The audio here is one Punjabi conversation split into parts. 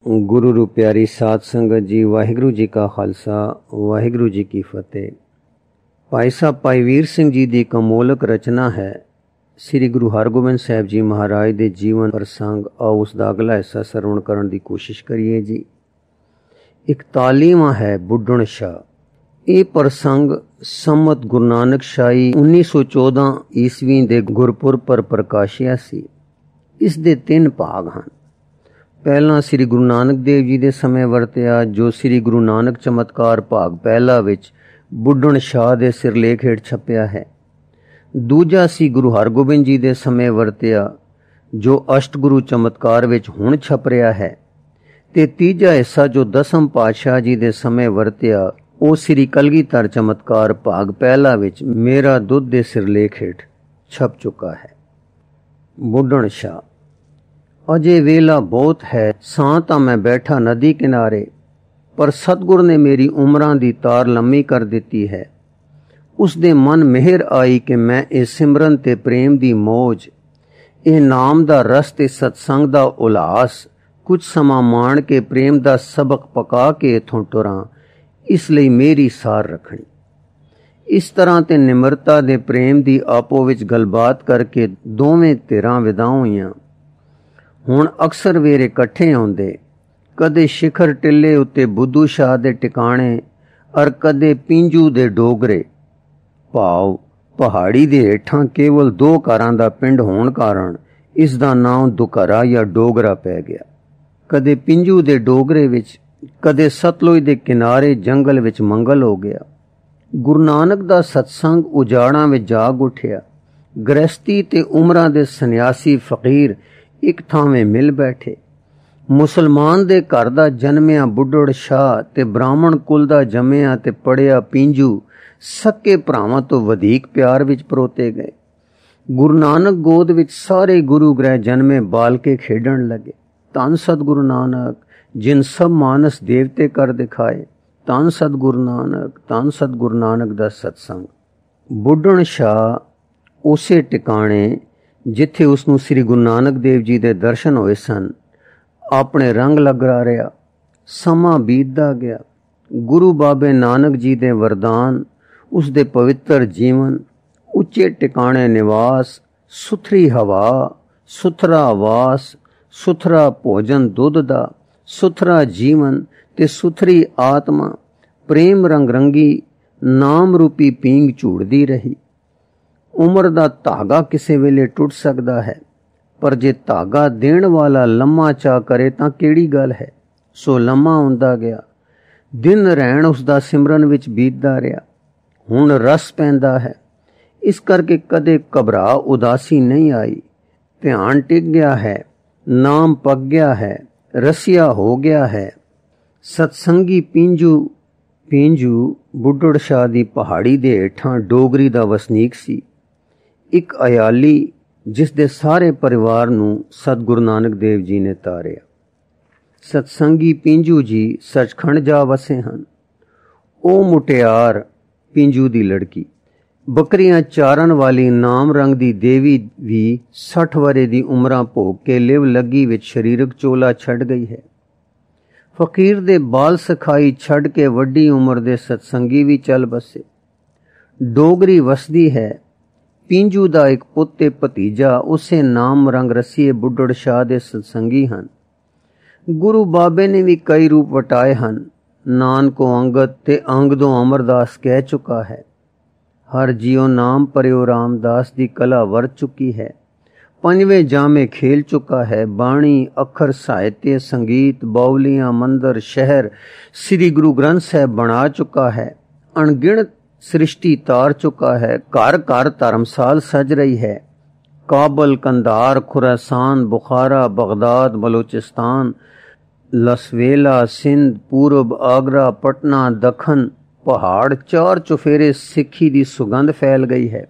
गुरु रू प्यारी साध संगत जी, वाहिगुरु जी का खालसा वाहिगुरु जी की फतेह। भाई साहब भाई वीर सिंह जी की कमोलक रचना है श्री गुरु हरगोबिंद साहब जी महाराज के जीवन प्रसंग। आओ उसका अगला हिस्सा श्रवण करने की कोशिश करिए जी। 41वां है बुढ़ण शाह। ये प्रसंग संमत गुरु नानक शाही 1914 ईस्वी के गुरपुर पर प्रकाशिया सी। इस दे 3 भाग हैं। पहला श्री गुरु नानक देव जी के समय वरत्या, जो श्री गुरु नानक चमत्कार भाग पहला विच बुढ़ण शाह के सिरलेख हेठ छपया है। दूजा सी गुरु हरगोबिंद जी के समय वरत्या, जो अष्टगुरु चमत्कार विच हुण छप रहा है। ते तीजा हिस्सा जो 10वें पातशाह जी के समय वरत्या, वो श्री कलगीधर चमत्कार भाग पहला विच मेरा दुध के सिरलेख हेठ छप चुका है। बुढ़ण शाह। अजे वेला बहुत है, सां तां मैं बैठा नदी किनारे, पर सतगुर ने मेरी उमरां दी तार लम्मी कर दिती है। उसदे मन मेहर आई कि मैं इस सिमरन ते प्रेम दी मौज, ए नाम दा रस ते सत्संग दा उल्लास कुछ समा माण के प्रेम दा सबक पका के इथों टुरां, इसलिए मेरी सार रखनी। इस तरह ते निमरता दे प्रेम दी आपो विच गलबात करके दोवें धिरां विदा होईयां। हुण अक्सर वेरे इकट्ठे आउंदे, कदे शिखर टिल्ले उत्ते बुद्धू शाह दे टिकाणे अर कदे पिंजू दे डोगरे। भाव पहाड़ी दे हेठां केवल 2 घरां दा पिंड होण कारण इसदा नाम दुकरा या डोगरा पै गया। कदे पिंजू दे डोगरे विच, कदे सतलुज दे किनारे जंगल विच मंगल हो गया। गुरु नानक दा सत्संग उजाड़ां विच जाग उठिया। गृहस्थी ते उमरां दे सन्यासी फकीर एक थावें मिल बैठे। मुसलमान दे घर दा जन्मिया बुढ़ड़ शाह ते ब्राह्मण कुल दा जम्मिया ते पढ़िया पिंजू सक्के भरावां तो वधीक प्यार विच परोते गए। गुरु नानक गोद विच सारे गुरु ग्रह जन्मे बालके खेडण लगे। धन सतगुरु नानक जिन सब मानस देवते कर दिखाए। धन सतगुरु नानक, धन सतगुरु नानक दा सत्संग। बुढ़ण शाह उसे टिकाणे जिथे उसनूं श्री गुरु नानक देव जी दे दर्शन होए सन अपने रंग लगा रहा। समा बीतदा गया। गुरु बाबे नानक जी दे वरदान, उसदे पवित्र जीवन, उच्चे टिकाणे निवास, सुथरी हवा, सुथरा आवास, सुथरा भोजन दुध दा, सुथरा जीवन ते सुथरी आत्मा, प्रेम रंग रंगी नाम रूपी पींग झूड़दी रही। उम्र दा धागा किसे वेले टुट सकदा है, पर जे धागा देण वाला लम्मा चा करे तां केड़ी गल है। सो लम्मा हुंदा गया। दिन रहण उसदा सिमरन विच बीतदा रहा। हुण रस पैंदा है। इस करके कदे घबरा उदासी नहीं आई। ध्यान टिक गया है, नाम पक गया है, रसिया हो गया है। सत्संगी पिंजू बुढ़ड़ शाह दी पहाड़ी दे हेठां डोगरी दा वसनीक सी। एक अयाली जिस दे सारे परिवार नूं सतगुरु नानक देव जी ने तारिया। सत्संगी पिंजू जी सचखंड जा वसे हन। ओ मुटियार पिंजू दी लड़की, बकरियां चारन वाली नाम रंग दी देवी भी 60 वरे दी उमरां भोग के लिव लगी विच शरीरक चोला छड़ गई है। फकीर दे बाल सखाई छड़ के वड्डी उम्र दे सत्संगी भी चल बसे। डोगरी वसदी है। पिंजू दा एक पुत ते भतीजा उसे नाम रंग रसीए बुढ़ड़ शाह दे सत्संगी हन। गुरु बाबे ने भी कई रूप वटाए हन। नानको अंगद ते अंगदों अमरदास कह चुका है। हर जियो नाम परियो रामदास दी कला वर चुकी है। 5वें जामे खेल चुका है। बाणी अखर साहित्य संगीत बाउलियां मंदिर शहर श्री गुरु ग्रंथ साहब बना चुका है। अनगिनत सृष्टि तार चुका है। घर घर धर्मसाल सज रही है। काबल, कंधार, खुरासान, बुखारा, बगदाद, बलोचिस्तान, लसवेला, सिंध, पूरब, आगरा, पटना, दखन पहाड़ चार चुफेरे सिक्खी दी सुगंध फैल गई है।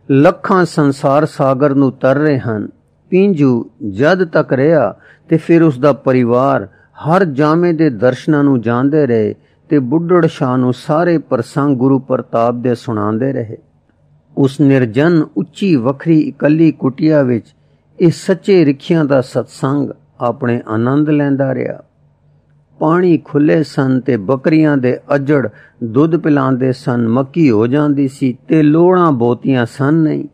लखां संसार सागर नूं तर रहे हन। पिंजू जद तक रहा ते फिर उसदा परिवार हर जामे दे दर्शनां नूं जांदे रहे ते बुढ़ड़ शाह नूं सारे प्रसंग गुरु प्रताप दे सुणांदे रहे। उस निर्जन उच्ची वखरी इकल्ली कुटिया विच इस सच्चे रिखियां दा सत्संग अपने आनंद लैंदा रहा। पानी खुले सन ते बकरियां दे अजड़ दुध पिलांदे सन, मक्की हो जांदी सी ते लोड़ां बोतियां सन नहीं।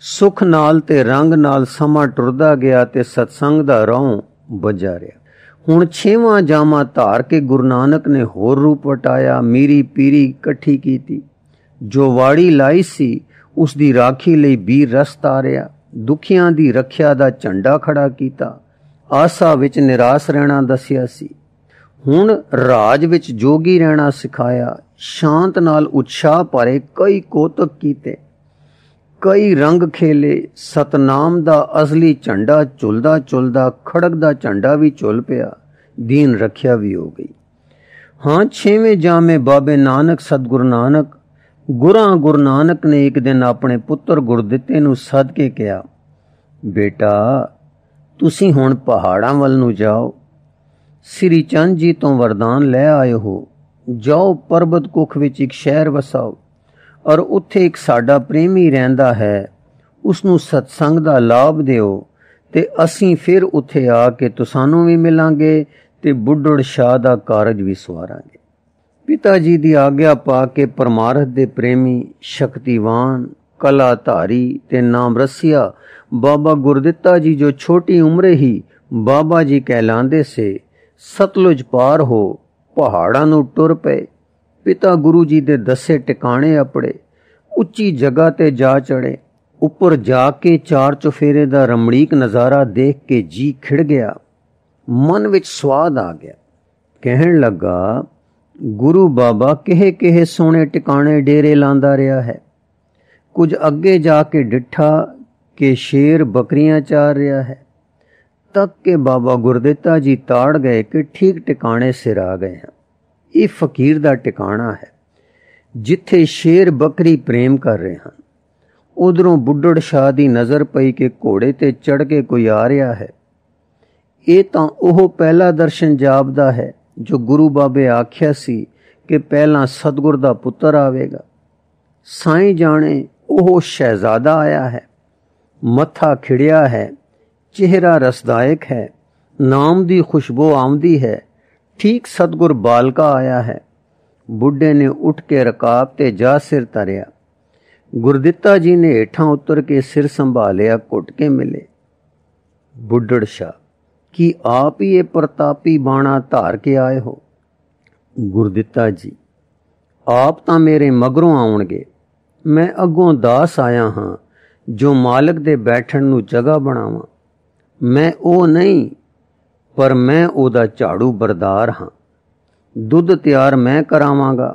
सुख नाल ते रंग नाल समा टुरदा गया ते सत्संग दा रौं बजा रिहा। हुण 6वां जामा धार के गुरु नानक ने होर रूप वटाया, मीरी पीरी इकट्ठी कीती। जो वाड़ी लाई सी उस दी राखी लई बीर रस तारिया, दुखियां दी रखिया दा झंडा खड़ा कीता, आसा विच निराश रहना दसिया सी। हुण राज विच जोगी रहना सिखाया, शांत नाल उत्साह भरे कई कोतक कीते, कई रंग खेले। सतनाम दा असली झंडा झुलदा झुलदा खड़कदा झंडा भी झुल पिया, दीन रखिया भी हो गई। हाँ, 6वें जामे बाबे नानक सतगुरु नानक गुरु नानक ने एक दिन अपने पुत्र गुरदित्ते नूं सद के कहा, बेटा तुसीं हुण पहाड़ां वल नूं जाओ, श्री चंद जी तो वरदान लै आए हो। जाओ पर्बत कुख विच एक शहर वसाओ और उत्थे एक साडा प्रेमी रहिंदा है, उसनूं सत्संग दा लाभ दिओ ते असीं फिर उत्थे आके तुसानूं भी मिलांगे ते बुढ़ड़ शाह दा कारज भी सवारांगे। पिता जी दी आग्या पा के परमारथ दे प्रेमी, शक्तिवान, कलाधारी ते नाम रसिया बाबा गुरदित्ता जी जो छोटी उम्रे ही बाबा जी कहलांदे से सतलुज पार हो पहाड़ां नूं टुर पए। पिता गुरु जी दे दसे टिकाणे अपड़े, उच्ची जगह ते जा चढ़े। उपर जाके चार चुफेरे दा रमणीक नज़ारा देख के जी खिड़ गया, मन विच स्वाद आ गया। कहण लगा, गुरु बाबा किहे किहे सोने टिकाणे डेरे लांदा रहा है। कुछ अगे जाके डिठा के शेर बकरियां चार रहा है। तक के बाबा गुरदित्ता जी ताड़ गए कि ठीक टिकाणे सिर आ गए हैं। ये फकीर दा टिकाणा है जिथे शेर बकरी प्रेम कर रहे हैं। उधरों बुढ़ड़ शाह दी नज़र पई कि घोड़े ते चढ़ के कोई आ रहा है। ये तां ओह पहला दर्शन जापदा है जो गुरु बाबे आख्या सी कि पहला सतगुर दा पुत्र आवेगा। साईं जाने ओह शहजादा आया है, मत्था खिड़िया है, चेहरा रसदायक है, नाम दी खुशबू आमदी है, ठीक सतगुर बालका आया है। बुढ़े ने उठ के रकाब ते जा सिर तरिया। गुरदित्ता जी ने हेठां उतर के सिर संभालिया, घुट के मिले। बुढ़ड़ शाह, कि आप ही ये प्रतापी बाणा धार के आए हो? गुरदित्ता जी, आप तां मेरे मगरों आउणगे, मैं अगों दास आया हां जो मालिक दे बैठण नूं जगह बनावां। मैं ओ नहीं, पर मैं ओदा झाड़ू बरदार हां। दुध तैयार मैं करावांगा,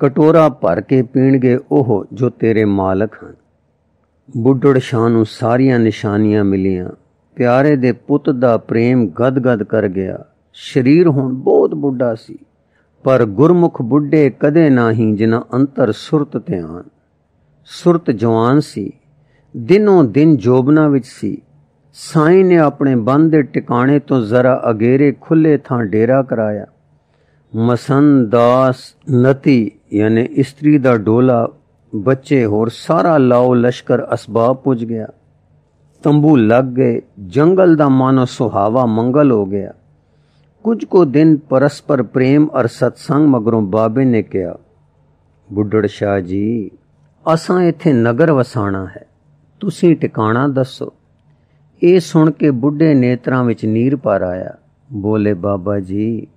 कटोरा भर के पीणगे ओह जो तेरे मालक हैं। बुढ़ड़ शाह नूं सारियां निशानियां मिलियां। प्यारे दे पुत दा प्रेम गद गद कर गया। शरीर हुण बहुत बुढ़ा सी, पर गुरमुख बुढ़े कदे नाही जिन्हां अंतर सुरत ध्यान। सुरत जवान सी, दिनों दिन जोबना विच सी। साईं ने अपने बंद दे टिकाणे तो जरा अगेरे खुले थां डेरा कराया। मसन दास नती यानी स्त्री दा डोला, बच्चे होर सारा लाओ लश्कर असबाब पुज गया। तंबू लग गए। जंगल दा मानो सुहावा मंगल हो गया। कुछ को दिन परस्पर प्रेम और सत्संग मगरों बाबे ने कहा, बुढ़ड़ शाह जी, असां इत्थे नगर वसाना है, तुसीं टिकाणा दसो। ये सुन के बुढ़े नेत्रां विच नीर भर आया। बोले, बाबा जी,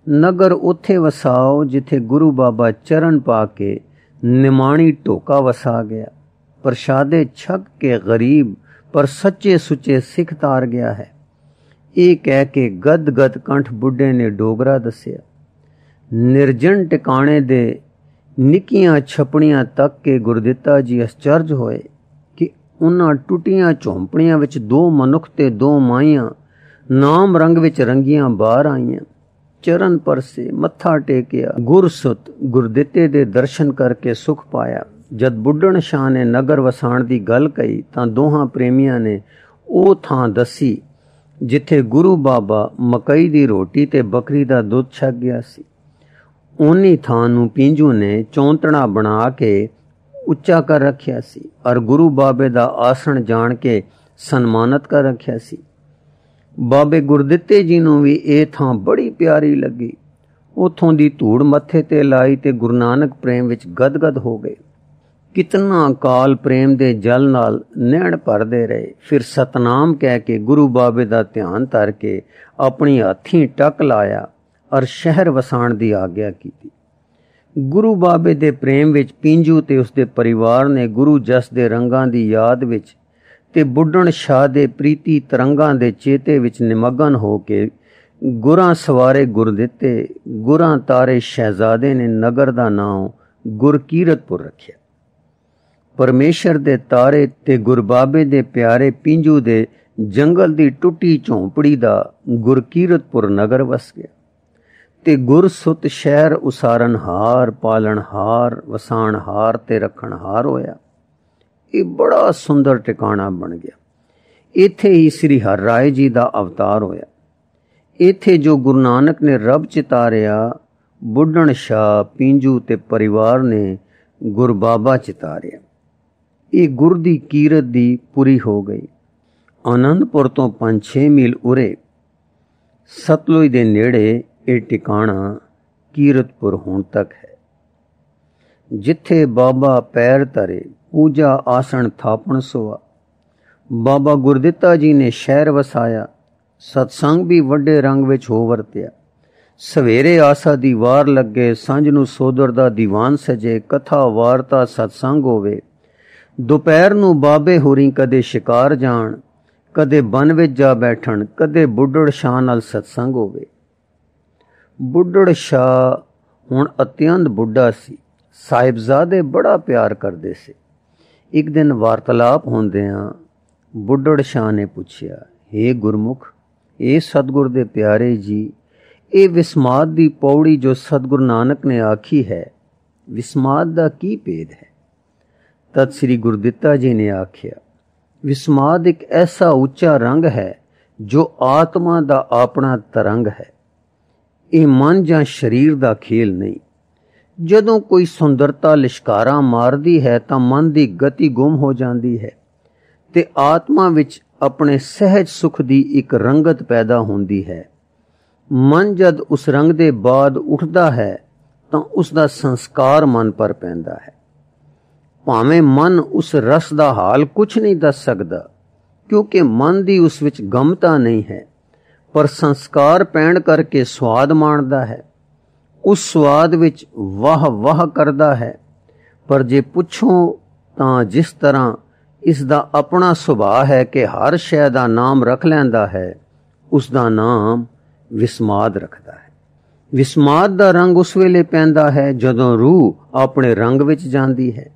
नगर उत्थे वसाओ जिथे गुरु बाबा चरण पा के निमाणी टोका वसा गया, प्रसादे छक के गरीब पर सच्चे सुच्चे सिख तार गया है। ये कह के गद गद कंठ बुढ़े ने डोगरा दसिया। निर्जन टिकाणे दे निक्कियां छपड़ियां तक के गुरदित्ता जी अचरज होए कि उन्हां टुटियां झोंपड़ियां विच दो मनुख ते दो माइयां नाम रंग विच रंगियां बाहर आईयां। चरण पर से मत्था टेकिया। गुरसुत गुरदित्ते दे दर्शन करके सुख पाया। जद बुढ़ड़ शाह ने नगर वसाण दी गल कही तां दोहां प्रेमियां ने ਉਹ ਥਾਂ ਦੱਸੀ ਜਿੱਥੇ ਗੁਰੂ ਬਾਬਾ ਮਕਈ ਦੀ ਰੋਟੀ ਤੇ ਬੱਕਰੀ ਦਾ ਦੁੱਧ ਛਕ ਗਿਆ ਸੀ। ਉਨੀ ਥਾਂ ਨੂੰ ਪੀਂਜੂ ਨੇ ਚੌਂਤਣਾ ਬਣਾ ਕੇ ਉੱਚਾ ਕਰ ਰੱਖਿਆ ਸੀ ਔਰ ਗੁਰੂ ਬਾਬੇ ਦਾ ਆਸਣ ਜਾਣ ਕੇ ਸਨਮਾਨਿਤ ਕਰ ਰੱਖਿਆ ਸੀ। ਬਾਬੇ ਗੁਰਦਿੱਤੇ ਜੀ ਨੂੰ ਵੀ ਇਹ ਥਾਂ ਬੜੀ ਪਿਆਰੀ ਲੱਗੀ। ਉਥੋਂ ਦੀ ਧੂੜ ਮੱਥੇ ਤੇ ਲਾਈ ਤੇ ਗੁਰੂ ਨਾਨਕ ਪ੍ਰੇਮ ਵਿੱਚ ਗਦਗਦ ਹੋ ਗਏ। ਕਿਤਨਾ ਕਾਲ ਪ੍ਰੇਮ ਦੇ ਜਲ ਨਾਲ ਨੈਣ ਭਰਦੇ ਰਹੇ। ਫਿਰ ਸਤਨਾਮ ਕਹਿ ਕੇ ਗੁਰੂ ਬਾਬੇ ਦਾ ਧਿਆਨ ਧਰ ਕੇ ਆਪਣੀ ਹੱਥੀਂ ਟੱਕ ਲਾਇਆ ਔਰ ਸ਼ਹਿਰ ਵਸਾਣ ਦੀ ਆਗਿਆ ਕੀਤੀ। ਗੁਰੂ ਬਾਬੇ ਦੇ ਪ੍ਰੇਮ ਵਿੱਚ ਪੀਂਜੂ ਤੇ ਉਸਦੇ ਪਰਿਵਾਰ ਨੇ ਗੁਰੂ ਜਸ ਦੇ ਰੰਗਾਂ ਦੀ ਯਾਦ ਵਿੱਚ ਤੇ ਬੁੱਢਣ ਸ਼ਾਹ ਦੇ ਪ੍ਰੀਤੀ ਤਰੰਗਾਂ ਦੇ ਚੇਤੇ ਵਿੱਚ ਨਿਮਗਨ ਹੋ ਕੇ ਗੁਰਾਂ ਸਵਾਰੇ ਗੁਰਦਿੱਤੇ, ਗੁਰਾਂ ਤਾਰੇ ਸ਼ਹਿਜ਼ਾਦੇ ਨੇ ਨਗਰ ਦਾ ਨਾਮ ਗੁਰਕੀਰਤਪੁਰ ਰੱਖਿਆ। ਪਰਮੇਸ਼ਰ ਦੇ ਤਾਰੇ ਤੇ ਗੁਰਬਾਬੇ ਦੇ ਪਿਆਰੇ ਪੀਂਜੂ ਦੇ ਜੰਗਲ ਦੀ ਟੁੱਟੀ ਝੌਂਪੜੀ ਦਾ ਗੁਰਕੀਰਤਪੁਰ ਨਗਰ ਵਸ ਗਿਆ ਤੇ ਗੁਰਸੁਤ ਸ਼ਹਿਰ ਉਸਾਰਨਹਾਰ, ਪਾਲਣਹਾਰ, ਵਸਾਣਹਾਰ ਤੇ ਰੱਖਣਹਾਰ ਹੋਇਆ। ਇਹ ਬੜਾ ਸੁੰਦਰ ਟਿਕਾਣਾ ਬਣ ਗਿਆ। ਇੱਥੇ ਹੀ ਸ੍ਰੀ ਹਰਿ ਰਾਏ ਜੀ ਦਾ ਅਵਤਾਰ ਹੋਇਆ। ਇੱਥੇ ਜੋ ਗੁਰੂ ਨਾਨਕ ਨੇ ਰੱਬ ਚਿਤਾਰਿਆ, ਬੁੱਢਣ ਸ਼ਾਹ, ਪੀਂਜੂ ਤੇ ਪਰਿਵਾਰ ਨੇ ਗੁਰਬਾਬਾ ਚਿਤਾਰਿਆ। ਇਹ ਗੁਰ ਦੀ ਕੀਰਤ ਦੀ ਪੂਰੀ ਹੋ ਗਈ। ਆਨੰਦਪੁਰ ਤੋਂ 5-6 ਮੀਲ ਉਰੇ ਸਤਲੁਜ ਦੇ ਨੇੜੇ ਇਹ ਟਿਕਾਣਾ ਕੀਰਤਪੁਰ ਹੁਣ ਤੱਕ ਹੈ। ਜਿੱਥੇ ਬਾਬਾ ਪੈਰ ਧਰੇ, ਪੂਜਾ ਆਸਣ ਥਾਪਣ ਸੋਆ। ਬਾਬਾ ਗੁਰਦਿੱਤਾ ਜੀ ਨੇ ਸ਼ਹਿਰ ਵਸਾਇਆ। ਸਤਸੰਗ ਵੀ ਵੱਡੇ ਰੰਗ ਵਿੱਚ ਹੋ ਵਰਤਿਆ। ਸਵੇਰੇ ਆਸਾ ਦੀ ਵਾਰ ਲੱਗੇ, ਸਾਂਝ ਨੂੰ ਸੋਦਰ ਦਾ ਦੀਵਾਨ ਸਜੇ, ਕਥਾ ਵਾਰਤਾ ਸਤਸੰਗ ਹੋਵੇ। ਦੁਪਹਿਰ ਨੂੰ ਬਾਬੇ ਹੋਰੀ ਕਦੇ ਸ਼ਿਕਾਰ ਜਾਣ, ਕਦੇ ਬਨ ਵਿੱਚ ਜਾ ਬੈਠਣ, ਕਦੇ ਬੁੱਢੜ ਸ਼ਾਹ ਨਾਲ ਸਤਸੰਗ ਹੋਵੇ। ਬੁੱਢੜ ਸ਼ਾਹ ਹੁਣ ਅਤਿਅੰਤ ਬੁੱਢਾ ਸੀ। ਸਾਹਿਬਜ਼ਾਦੇ ਬੜਾ ਪਿਆਰ ਕਰਦੇ ਸੀ। ਇੱਕ ਦਿਨ ਵਾਰਤਾਲਾਪ ਹੁੰਦਿਆਂ ਬੁੱਢੜ ਸ਼ਾਹ ਨੇ ਪੁੱਛਿਆ, ਹੇ ਗੁਰਮੁਖ, ਇਹ ਸਤਿਗੁਰ ਦੇ ਪਿਆਰੇ ਜੀ, ਇਹ ਵਿਸਮਾਦ ਦੀ ਪੌੜੀ ਜੋ ਸਤਿਗੁਰੂ ਨਾਨਕ ਨੇ ਆਖੀ ਹੈ, ਵਿਸਮਾਦ ਦਾ ਕੀ ਭੇਦ ਹੈ? ਤਦ ਸ੍ਰੀ ਗੁਰਦਿੱਤਾ ਜੀ ਨੇ ਆਖਿਆ, ਵਿਸਮਾਦ ਇੱਕ ਐਸਾ ਉੱਚਾ ਰੰਗ ਹੈ ਜੋ ਆਤਮਾ ਦਾ ਆਪਣਾ ਤਰੰਗ ਹੈ। ਇਹ ਮਨ ਜਾਂ ਸਰੀਰ ਦਾ ਖੇਲ ਨਹੀਂ। ਜਦੋਂ ਕੋਈ ਸੁੰਦਰਤਾ ਲਿਸ਼ਕਾਰਾ ਮਾਰਦੀ ਹੈ ਤਾਂ ਮਨ ਦੀ ਗਤੀ ਗੁੰਮ ਹੋ ਜਾਂਦੀ ਹੈ ਤੇ ਆਤਮਾ ਵਿੱਚ ਆਪਣੇ ਸਹਿਜ ਸੁਖ ਦੀ ਇੱਕ ਰੰਗਤ ਪੈਦਾ ਹੁੰਦੀ ਹੈ। ਮਨ ਜਦ ਉਸ ਰੰਗ ਦੇ ਬਾਅਦ ਉੱਠਦਾ ਹੈ ਤਾਂ ਉਸ ਦਾ ਸੰਸਕਾਰ ਮਨ ਪਰ ਪੈਂਦਾ ਹੈ। ਭਾਵੇਂ ਮਨ ਉਸ ਰਸ ਦਾ ਹਾਲ ਕੁਛ ਨਹੀਂ ਦੱਸ ਸਕਦਾ, ਕਿਉਂਕਿ ਮਨ ਦੀ ਉਸ ਵਿੱਚ ਗਮਤਾ ਨਹੀਂ ਹੈ, ਪਰ ਸੰਸਕਾਰ ਪੈਣ ਕਰਕੇ ਸਵਾਦ ਮਾਣਦਾ ਹੈ। ਉਸ ਸਵਾਦ ਵਿੱਚ ਵਾਹ ਵਾਹ ਕਰਦਾ ਹੈ। ਪਰ ਜੇ ਪੁੱਛੋ ਤਾਂ ਜਿਸ ਤਰ੍ਹਾਂ ਇਸ ਦਾ ਆਪਣਾ ਸੁਭਾਅ ਹੈ ਕਿ ਹਰ ਸ਼ੈ ਦਾ ਨਾਮ ਰੱਖ ਲੈਂਦਾ ਹੈ, ਉਸ ਦਾ ਨਾਮ ਵਿਸਮਾਦ ਰੱਖਦਾ ਹੈ। ਵਿਸਮਾਦ ਦਾ ਰੰਗ ਉਸ ਵੇਲੇ ਪੈਂਦਾ ਹੈ ਜਦੋਂ ਰੂਹ ਆਪਣੇ ਰੰਗ ਵਿੱਚ ਜਾਂਦੀ ਹੈ,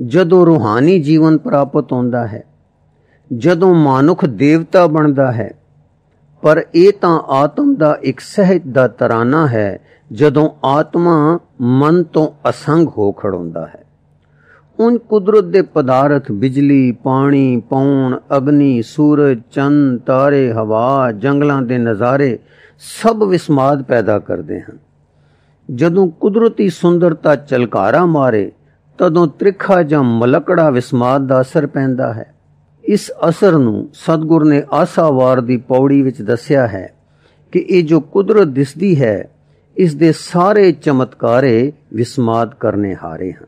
ਜਦੋਂ ਰੂਹਾਨੀ ਜੀਵਨ ਪ੍ਰਾਪਤ ਹੁੰਦਾ ਹੈ, ਜਦੋਂ ਮਨੁੱਖ ਦੇਵਤਾ ਬਣਦਾ ਹੈ। ਪਰ ਇਹ ਤਾਂ ਆਤਮ ਦਾ ਇੱਕ ਸਹਿਜ ਦਾ ਤਰਾਨਾ ਹੈ ਜਦੋਂ ਆਤਮਾ ਮਨ ਤੋਂ ਅਸੰਗ ਹੋ ਖੜੋਂਦਾ ਹੈ। ਉਨ ਕੁਦਰਤ ਦੇ ਪਦਾਰਥ ਬਿਜਲੀ, ਪਾਣੀ, ਪੌਣ, ਅਗਨੀ, ਸੂਰਜ, ਚੰਨ, ਤਾਰੇ, ਹਵਾ, ਜੰਗਲਾਂ ਦੇ ਨਜ਼ਾਰੇ ਸਭ ਵਿਸਮਾਦ ਪੈਦਾ ਕਰਦੇ ਹਨ। ਜਦੋਂ ਕੁਦਰਤੀ ਸੁੰਦਰਤਾ ਝਲਕਾਰਾ ਮਾਰੇ ਤਦੋਂ ਤ੍ਰਿਖਾ ਜਾਂ ਮਲਕੜਾ ਵਿਸਮਾਦ ਦਾ ਅਸਰ ਪੈਂਦਾ ਹੈ। ਇਸ ਅਸਰ ਨੂੰ ਸਤਿਗੁਰ ਨੇ ਆਸਾਵਾਰ ਦੀ ਪੌੜੀ ਵਿੱਚ ਦੱਸਿਆ ਹੈ ਕਿ ਇਹ ਜੋ ਕੁਦਰਤ ਦਿਸਦੀ ਹੈ, ਇਸ ਦੇ ਸਾਰੇ ਚਮਤਕਾਰੇ ਵਿਸਮਾਦ ਕਰਨੇ ਹਾਰੇ ਹਨ।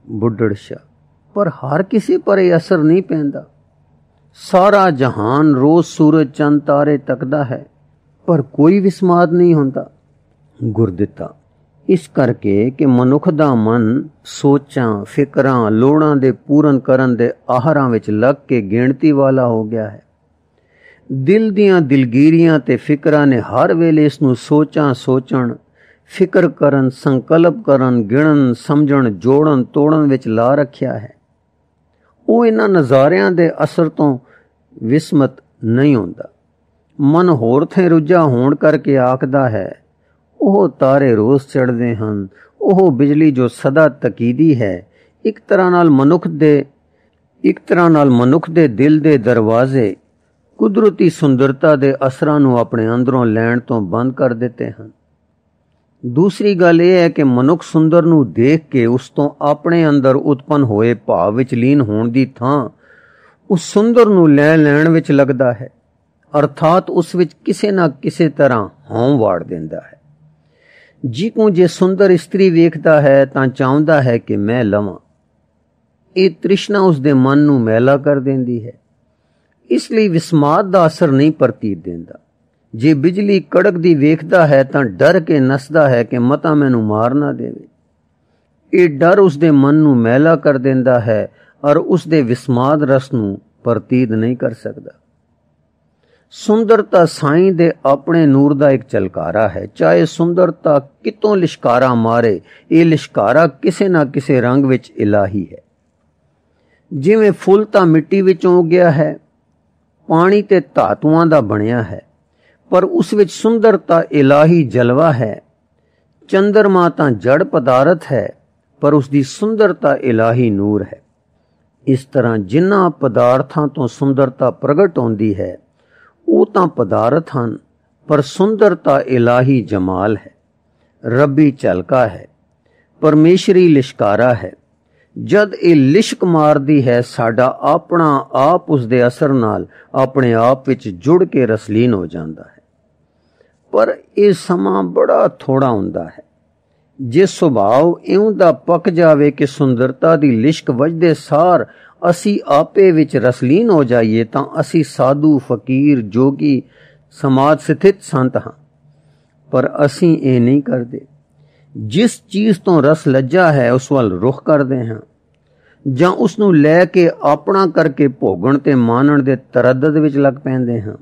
ਬੁੱਢੜ ਸ਼ਾਹ, ਪਰ ਹਰ ਕਿਸੇ ਪਰ ਇਹ ਅਸਰ ਨਹੀਂ ਪੈਂਦਾ। ਸਾਰਾ ਜਹਾਨ ਰੋਜ਼ ਸੂਰਜ, ਚੰਦ, ਤਾਰੇ ਤੱਕਦਾ ਹੈ, ਪਰ ਕੋਈ ਵਿਸਮਾਦ ਨਹੀਂ ਹੁੰਦਾ। ਗੁਰਦਿੱਤਾ, ਇਸ ਕਰਕੇ ਕਿ ਮਨੁੱਖ ਦਾ ਮਨ ਸੋਚਾਂ, ਫਿਕਰਾਂ, ਲੋੜਾਂ ਦੇ ਪੂਰਨ ਕਰਨ ਦੇ ਆਹਾਰਾਂ ਵਿੱਚ ਲੱਗ ਕੇ ਗਿਣਤੀ ਵਾਲਾ ਹੋ ਗਿਆ ਹੈ। ਦਿਲ ਦੀਆਂ ਦਿਲਗੀਰੀਆਂ ਤੇ ਫਿਕਰਾਂ ਨੇ ਹਰ ਵੇਲੇ ਇਸ ਨੂੰ ਸੋਚਣ, ਫਿਕਰ ਕਰਨ, ਸੰਕਲਪ ਕਰਨ, ਗਿਣਨ, ਸਮਝਣ, ਜੋੜਨ, ਤੋੜਨ ਵਿੱਚ ਲਾ ਰੱਖਿਆ ਹੈ। ਉਹ ਇਹਨਾਂ ਨਜ਼ਾਰਿਆਂ ਦੇ ਅਸਰ ਤੋਂ ਵਿਸਮਤ ਨਹੀਂ ਹੁੰਦਾ। ਮਨ ਹੋਰ ਥਾਂ ਰੁੱਝਾ ਹੋਣ ਕਰਕੇ ਆਖਦਾ ਹੈ, ਉਹ ਤਾਰੇ ਰੋਜ਼ ਚੜ੍ਹਦੇ ਹਨ, ਉਹ ਬਿਜਲੀ ਜੋ ਸਦਾ ਤਕੀਦੀ ਹੈ। ਇੱਕ ਤਰ੍ਹਾਂ ਨਾਲ ਮਨੁੱਖ ਦੇ ਦਿਲ ਦੇ ਦਰਵਾਜ਼ੇ ਕੁਦਰਤੀ ਸੁੰਦਰਤਾ ਦੇ ਅਸਰਾਂ ਨੂੰ ਆਪਣੇ ਅੰਦਰੋਂ ਲੈਣ ਤੋਂ ਬੰਦ ਕਰ ਦਿੱਤੇ ਹਨ। ਦੂਸਰੀ ਗੱਲ ਇਹ ਹੈ ਕਿ ਮਨੁੱਖ ਸੁੰਦਰ ਨੂੰ ਦੇਖ ਕੇ ਉਸ ਤੋਂ ਆਪਣੇ ਅੰਦਰ ਉਤਪੰਨ ਹੋਏ ਭਾਵ ਵਿੱਚ ਲੀਨ ਹੋਣ ਦੀ ਥਾਂ ਉਸ ਸੁੰਦਰ ਨੂੰ ਲੈ ਲੈਣ ਵਿੱਚ ਲੱਗਦਾ ਹੈ। अर्थात उस विच किसे ना किसे तरह हौं वाड़ देंदा है। जी को जे सुंदर स्त्री वेखदा है तां चाहुंदा है कि मैं लवां। ਇਹ ਤ੍ਰਿਸ਼ਨਾ ਉਸ ਦੇ ਮਨ ਨੂੰ ਮੈਲਾ ਕਰ ਦਿੰਦੀ ਹੈ, ਇਸ ਲਈ ਵਿਸਮਾਦ ਦਾ ਅਸਰ ਨਹੀਂ ਪ੍ਰਤੀਤ ਦਿੰਦਾ। ਜੇ ਬਿਜਲੀ ਕੜਕਦੀ ਵੇਖਦਾ ਹੈ ਤਾਂ ਡਰ ਕੇ ਨੱਸਦਾ ਹੈ ਕਿ ਮਤਾ ਮੈਨੂੰ ਮਾਰ ਨਾ ਦੇਵੇ। ਇਹ ਡਰ ਉਸ ਦੇ ਮਨ ਨੂੰ ਮੈਲਾ ਕਰ ਦਿੰਦਾ ਹੈ ਔਰ ਉਸ ਦੇ ਵਿਸਮਾਦ ਰਸ ਨੂੰ ਪ੍ਰਤੀਤ ਨਹੀਂ ਕਰ ਸਕਦਾ। ਸੁੰਦਰਤਾ ਸਾਈਂ ਦੇ ਆਪਣੇ ਨੂਰ ਦਾ ਇੱਕ ਝਲਕਾਰਾ ਹੈ। ਚਾਹੇ ਸੁੰਦਰਤਾ ਕਿਤੋਂ ਲਿਸ਼ਕਾਰਾ ਮਾਰੇ, ਇਹ ਲਿਸ਼ਕਾਰਾ ਕਿਸੇ ਨਾ ਕਿਸੇ ਰੰਗ ਵਿੱਚ ਇਲਾਹੀ ਹੈ। ਜਿਵੇਂ ਫੁੱਲ ਤਾਂ ਮਿੱਟੀ ਵਿੱਚੋਂ ਉੱਗਿਆ ਹੈ, ਪਾਣੀ ਤੇ ਧਾਤੂਆਂ ਦਾ ਬਣਿਆ ਹੈ, ਪਰ ਉਸ ਵਿੱਚ ਸੁੰਦਰਤਾ ਇਲਾਹੀ ਜਲਵਾ ਹੈ। ਚੰਦਰਮਾ ਤਾਂ ਜੜ ਪਦਾਰਥ ਹੈ, ਪਰ ਉਸ ਦੀ ਸੁੰਦਰਤਾ ਇਲਾਹੀ ਨੂਰ ਹੈ। ਇਸ ਤਰ੍ਹਾਂ ਜਿਨ੍ਹਾਂ ਪਦਾਰਥਾਂ ਤੋਂ ਸੁੰਦਰਤਾ ਪ੍ਰਗਟ ਹੁੰਦੀ ਹੈ ਉਹ ਤਾਂ ਪਦਾਰਥ ਹਨ, ਪਰ ਸੁੰਦਰਤਾ ਇਲਾਹੀ ਜਮਾਲ ਹੈ, ਰੱਬੀ ਝਲਕਾ ਹੈ, ਪਰਮੇਸ਼ਰੀ ਲਿਸ਼ਕਾਰਾ ਹੈ। ਜਦ ਇਹ ਲਿਸ਼ਕ ਮਾਰਦੀ ਹੈ, ਸਾਡਾ ਆਪਣਾ ਆਪ ਉਸ ਦੇ ਅਸਰ ਨਾਲ ਆਪਣੇ ਆਪ ਵਿੱਚ ਜੁੜ ਕੇ ਰਸਲੀਨ ਹੋ ਜਾਂਦਾ ਹੈ। ਪਰ ਇਹ ਸਮਾਂ ਬੜਾ ਥੋੜਾ ਹੁੰਦਾ ਹੈ। ਜੇ ਸੁਭਾਅ ਇਉਂ ਦਾ ਪੱਕ ਜਾਵੇ ਕਿ ਸੁੰਦਰਤਾ ਦੀ ਲਿਸ਼ਕ ਵੱਜਦੇ ਸਾਰ ਅਸੀਂ ਆਪੇ ਵਿੱਚ ਰਸਲੀਨ ਹੋ ਜਾਈਏ ਤਾਂ ਅਸੀਂ ਸਾਧੂ, ਫਕੀਰ, ਜੋਗੀ, ਸਮਾਜ ਸਥਿਤ ਸੰਤ ਹਾਂ। ਪਰ ਅਸੀਂ ਇਹ ਨਹੀਂ ਕਰਦੇ। ਜਿਸ ਚੀਜ਼ ਤੋਂ ਰਸ ਲੱਜਾ ਹੈ ਉਸ ਵੱਲ ਰੁਖ ਕਰਦੇ ਹਾਂ, ਜਾਂ ਉਸ ਨੂੰ ਲੈ ਕੇ ਆਪਣਾ ਕਰਕੇ ਭੋਗਣ ਤੇ ਮਾਣਨ ਦੇ ਤਰੱਦਦ ਵਿੱਚ ਲੱਗ ਪੈਂਦੇ ਹਾਂ,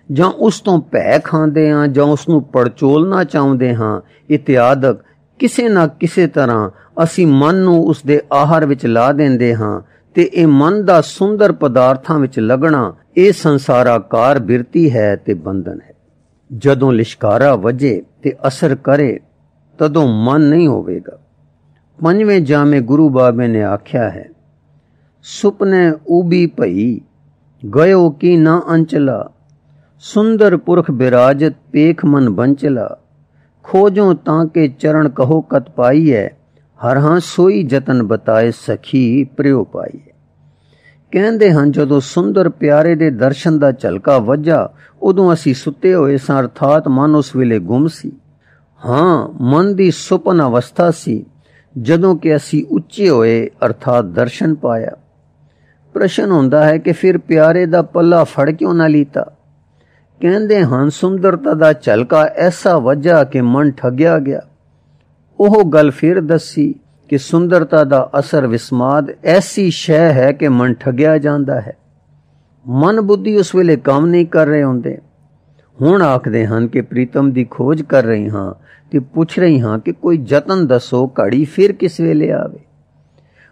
ਜਾਂ ਉਸ ਤੋਂ ਭੈ ਖਾਂਦੇ ਹਾਂ, ਜਾਂ ਉਸ ਨੂੰ ਪੜਚੋਲਣਾ ਚਾਹੁੰਦੇ ਹਾਂ। ਇਤਿਆਦਕ ਕਿਸੇ ਨਾ ਕਿਸੇ ਤਰ੍ਹਾਂ ਅਸੀਂ ਮਨ ਨੂੰ ਉਸ ਦੇ ਆਹਾਰ ਵਿੱਚ ਲਾ ਦਿੰਦੇ ਹਾਂ ਤੇ ਇਹ ਮਨ ਦਾ ਸੁੰਦਰ ਪਦਾਰਥਾਂ ਵਿੱਚ ਲੱਗਣਾ ਇਹ ਸੰਸਾਰਾਕਾਰ ਬਿਰਤੀ ਹੈ ਤੇ ਬੰਧਨ ਹੈ। ਜਦੋਂ ਲਿਸ਼ਕਾਰਾ ਵਜੇ ਤੇ ਅਸਰ ਕਰੇ ਤਦੋਂ ਮਨ ਨਹੀਂ ਹੋਵੇਗਾ। ਪੰਜਵੇਂ ਜਾਮੇ ਗੁਰੂ ਬਾਬੇ ਨੇ ਆਖਿਆ ਹੈ, ਸੁਪਨੇ ਉਬੀ ਭਈ ਗਇਓ ਕੀ ਨਾ ਅੰਚਲਾ, ਸੁੰਦਰ ਪੁਰਖ ਬਿਰਾਜਤ ਪੇਖ ਮਨ ਬੰਚਲਾ, ਖੋਜੋ ਤਾਂ ਕੇ ਚਰਨ ਕਹੋ ਕਤ ਪਾਈ ਹੈ, ਹਰ ਹਾਂ ਸੋਈ ਜਤਨ ਬਤਾਏ ਸਖੀ ਪ੍ਰਿਉ ਪਾਈ ਹੈ। ਕਹਿੰਦੇ ਹਨ ਜਦੋਂ ਸੁੰਦਰ ਪਿਆਰੇ ਦੇ ਦਰਸ਼ਨ ਦਾ ਝਲਕਾ ਵੱਜਾ ਉਦੋਂ ਅਸੀਂ ਸੁੱਤੇ ਹੋਏ ਸਾਂ, ਅਰਥਾਤ ਮਨ ਉਸ ਵੇਲੇ ਗੁੰਮ ਸੀ। ਹਾਂ, ਮਨ ਦੀ ਸੁਪਨ ਅਵਸਥਾ ਸੀ ਜਦੋਂ ਕਿ ਅਸੀਂ ਉੱਚੇ ਹੋਏ ਅਰਥਾਤ ਦਰਸ਼ਨ ਪਾਇਆ। ਪ੍ਰਸ਼ਨ ਹੁੰਦਾ ਹੈ ਕਿ ਫਿਰ ਪਿਆਰੇ ਦਾ ਪੱਲਾ ਫੜ ਕਿਉਂ ਨਾ ਲੀਤਾ। ਕਹਿੰਦੇ ਹਨ ਸੁੰਦਰਤਾ ਦਾ ਝਲਕਾ ਐਸਾ ਵੱਜਾ ਕਿ ਮਨ ਠੱਗਿਆ ਗਿਆ। ਉਹ ਗੱਲ ਫਿਰ ਦੱਸੀ ਕਿ ਸੁੰਦਰਤਾ ਦਾ ਅਸਰ ਵਿਸਮਾਦ ਐਸੀ ਸ਼ੈ ਹੈ ਕਿ ਮਨ ਠੱਗਿਆ ਜਾਂਦਾ ਹੈ। ਮਨ ਬੁੱਧੀ ਉਸ ਵੇਲੇ ਕੰਮ ਨਹੀਂ ਕਰ ਰਹੇ ਹੁੰਦੇ। ਹੁਣ ਆਖਦੇ ਹਨ ਕਿ ਪ੍ਰੀਤਮ ਦੀ ਖੋਜ ਕਰ ਰਹੀ ਹਾਂ ਤੇ ਪੁੱਛ ਰਹੀ ਹਾਂ ਕਿ ਕੋਈ ਯਤਨ ਦੱਸੋ, ਘੜੀ ਫਿਰ ਕਿਸ ਵੇਲੇ ਆਵੇ।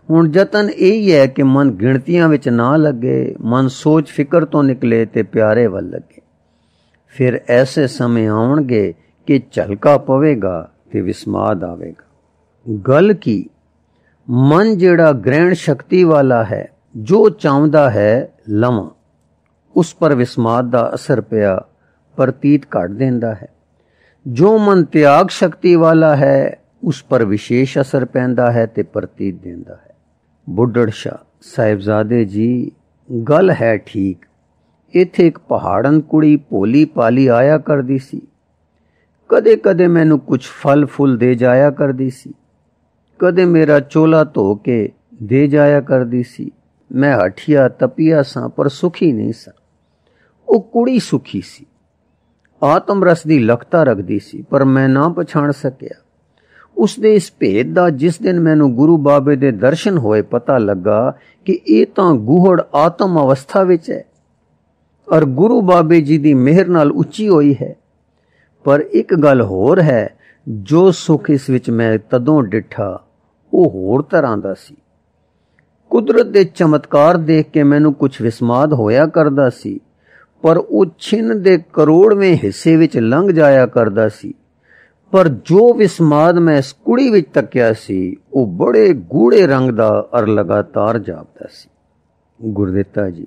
ਹੁਣ ਯਤਨ ਇਹੀ ਹੈ ਕਿ ਮਨ ਗਿਣਤੀਆਂ ਵਿੱਚ ਨਾ ਲੱਗੇ, ਮਨ ਸੋਚ ਫਿਕਰ ਤੋਂ ਨਿਕਲੇ ਤੇ ਪਿਆਰੇ ਵੱਲ ਲੱਗੇ। ਫਿਰ ਐਸੇ ਸਮੇਂ ਆਉਣਗੇ ਕਿ ਝਲਕਾ ਪਵੇਗਾ ਤੇ ਵਿਸਮਾਦ ਆਵੇਗਾ। ਗੱਲ ਕੀ, ਮਨ ਜਿਹੜਾ ਗ੍ਰਹਿਣ ਸ਼ਕਤੀ ਵਾਲਾ ਹੈ, ਜੋ ਚਾਹੁੰਦਾ ਹੈ ਲਵਾਂ, ਉਸ ਪਰ ਵਿਸਮਾਦ ਦਾ ਅਸਰ ਪਿਆ ਪ੍ਰਤੀਤ ਘਟ ਦਿੰਦਾ ਹੈ। ਜੋ ਮਨ ਤਿਆਗ ਸ਼ਕਤੀ ਵਾਲਾ ਹੈ ਉਸ ਪਰ ਵਿਸ਼ੇਸ਼ ਅਸਰ ਪੈਂਦਾ ਹੈ ਤੇ ਪ੍ਰਤੀਤ ਦਿੰਦਾ ਹੈ। ਬੁੱਢੜ ਸ਼ਾਹ ਸਾਹਿਬਜ਼ਾਦੇ ਜੀ, ਗੱਲ ਹੈ ਠੀਕ। ਇੱਥੇ ਇੱਕ ਪਹਾੜਨ ਕੁੜੀ ਭੋਲੀ ਭਾਲੀ ਆਇਆ ਕਰਦੀ ਸੀ। ਕਦੇ ਕਦੇ ਮੈਨੂੰ ਕੁਝ ਫਲ ਫੁੱਲ ਦੇ ਜਾਇਆ ਕਰਦੀ ਸੀ, ਕਦੇ ਮੇਰਾ ਚੋਲਾ ਧੋ ਕੇ ਦੇ ਜਾਇਆ ਕਰਦੀ ਸੀ। ਮੈਂ ਹਠੀਆ ਤਪੀਆ ਸਾਂ ਪਰ ਸੁਖੀ ਨਹੀਂ ਸਾਂ। ਉਹ ਕੁੜੀ ਸੁਖੀ ਸੀ, ਆਤਮ ਰਸ ਦੀ ਲਖਤਾ ਰੱਖਦੀ ਸੀ, ਪਰ ਮੈਂ ਨਾ ਪਛਾਣ ਸਕਿਆ। ਉਸਦੇ ਇਸ ਭੇਦ ਦਾ ਜਿਸ ਦਿਨ ਮੈਨੂੰ ਗੁਰੂ ਬਾਬੇ ਦੇ ਦਰਸ਼ਨ ਹੋਏ ਪਤਾ ਲੱਗਾ ਕਿ ਇਹ ਤਾਂ ਗੂਹੜ ਆਤਮ ਅਵਸਥਾ ਵਿੱਚ ਹੈ ਔਰ ਗੁਰੂ ਬਾਬੇ ਜੀ ਦੀ ਮਿਹਰ ਨਾਲ ਉੱਚੀ ਹੋਈ ਹੈ। ਪਰ ਇੱਕ ਗੱਲ ਹੋਰ ਹੈ, ਜੋ ਸੁਖ ਇਸ ਵਿੱਚ ਮੈਂ ਤਦੋਂ ਡਿੱਠਾ ਉਹ ਹੋਰ ਤਰ੍ਹਾਂ ਦਾ ਸੀ। ਕੁਦਰਤ ਦੇ ਚਮਤਕਾਰ ਦੇਖ ਕੇ ਮੈਨੂੰ ਕੁਝ ਵਿਸਮਾਦ ਹੋਇਆ ਕਰਦਾ ਸੀ, ਪਰ ਉਹ ਛਿਨ ਦੇ ਕਰੋੜਵੇਂ ਹਿੱਸੇ ਵਿੱਚ ਲੰਘ ਜਾਇਆ ਕਰਦਾ ਸੀ। ਪਰ ਜੋ ਵਿਸਮਾਦ ਮੈਂ ਇਸ ਕੁੜੀ ਵਿੱਚ ਤੱਕਿਆ ਸੀ ਉਹ ਬੜੇ ਗੂੜੇ ਰੰਗ ਦਾ ਔਰ ਲਗਾਤਾਰ ਜਾਪਦਾ ਸੀ। ਗੁਰਦਿੱਤਾ ਜੀ,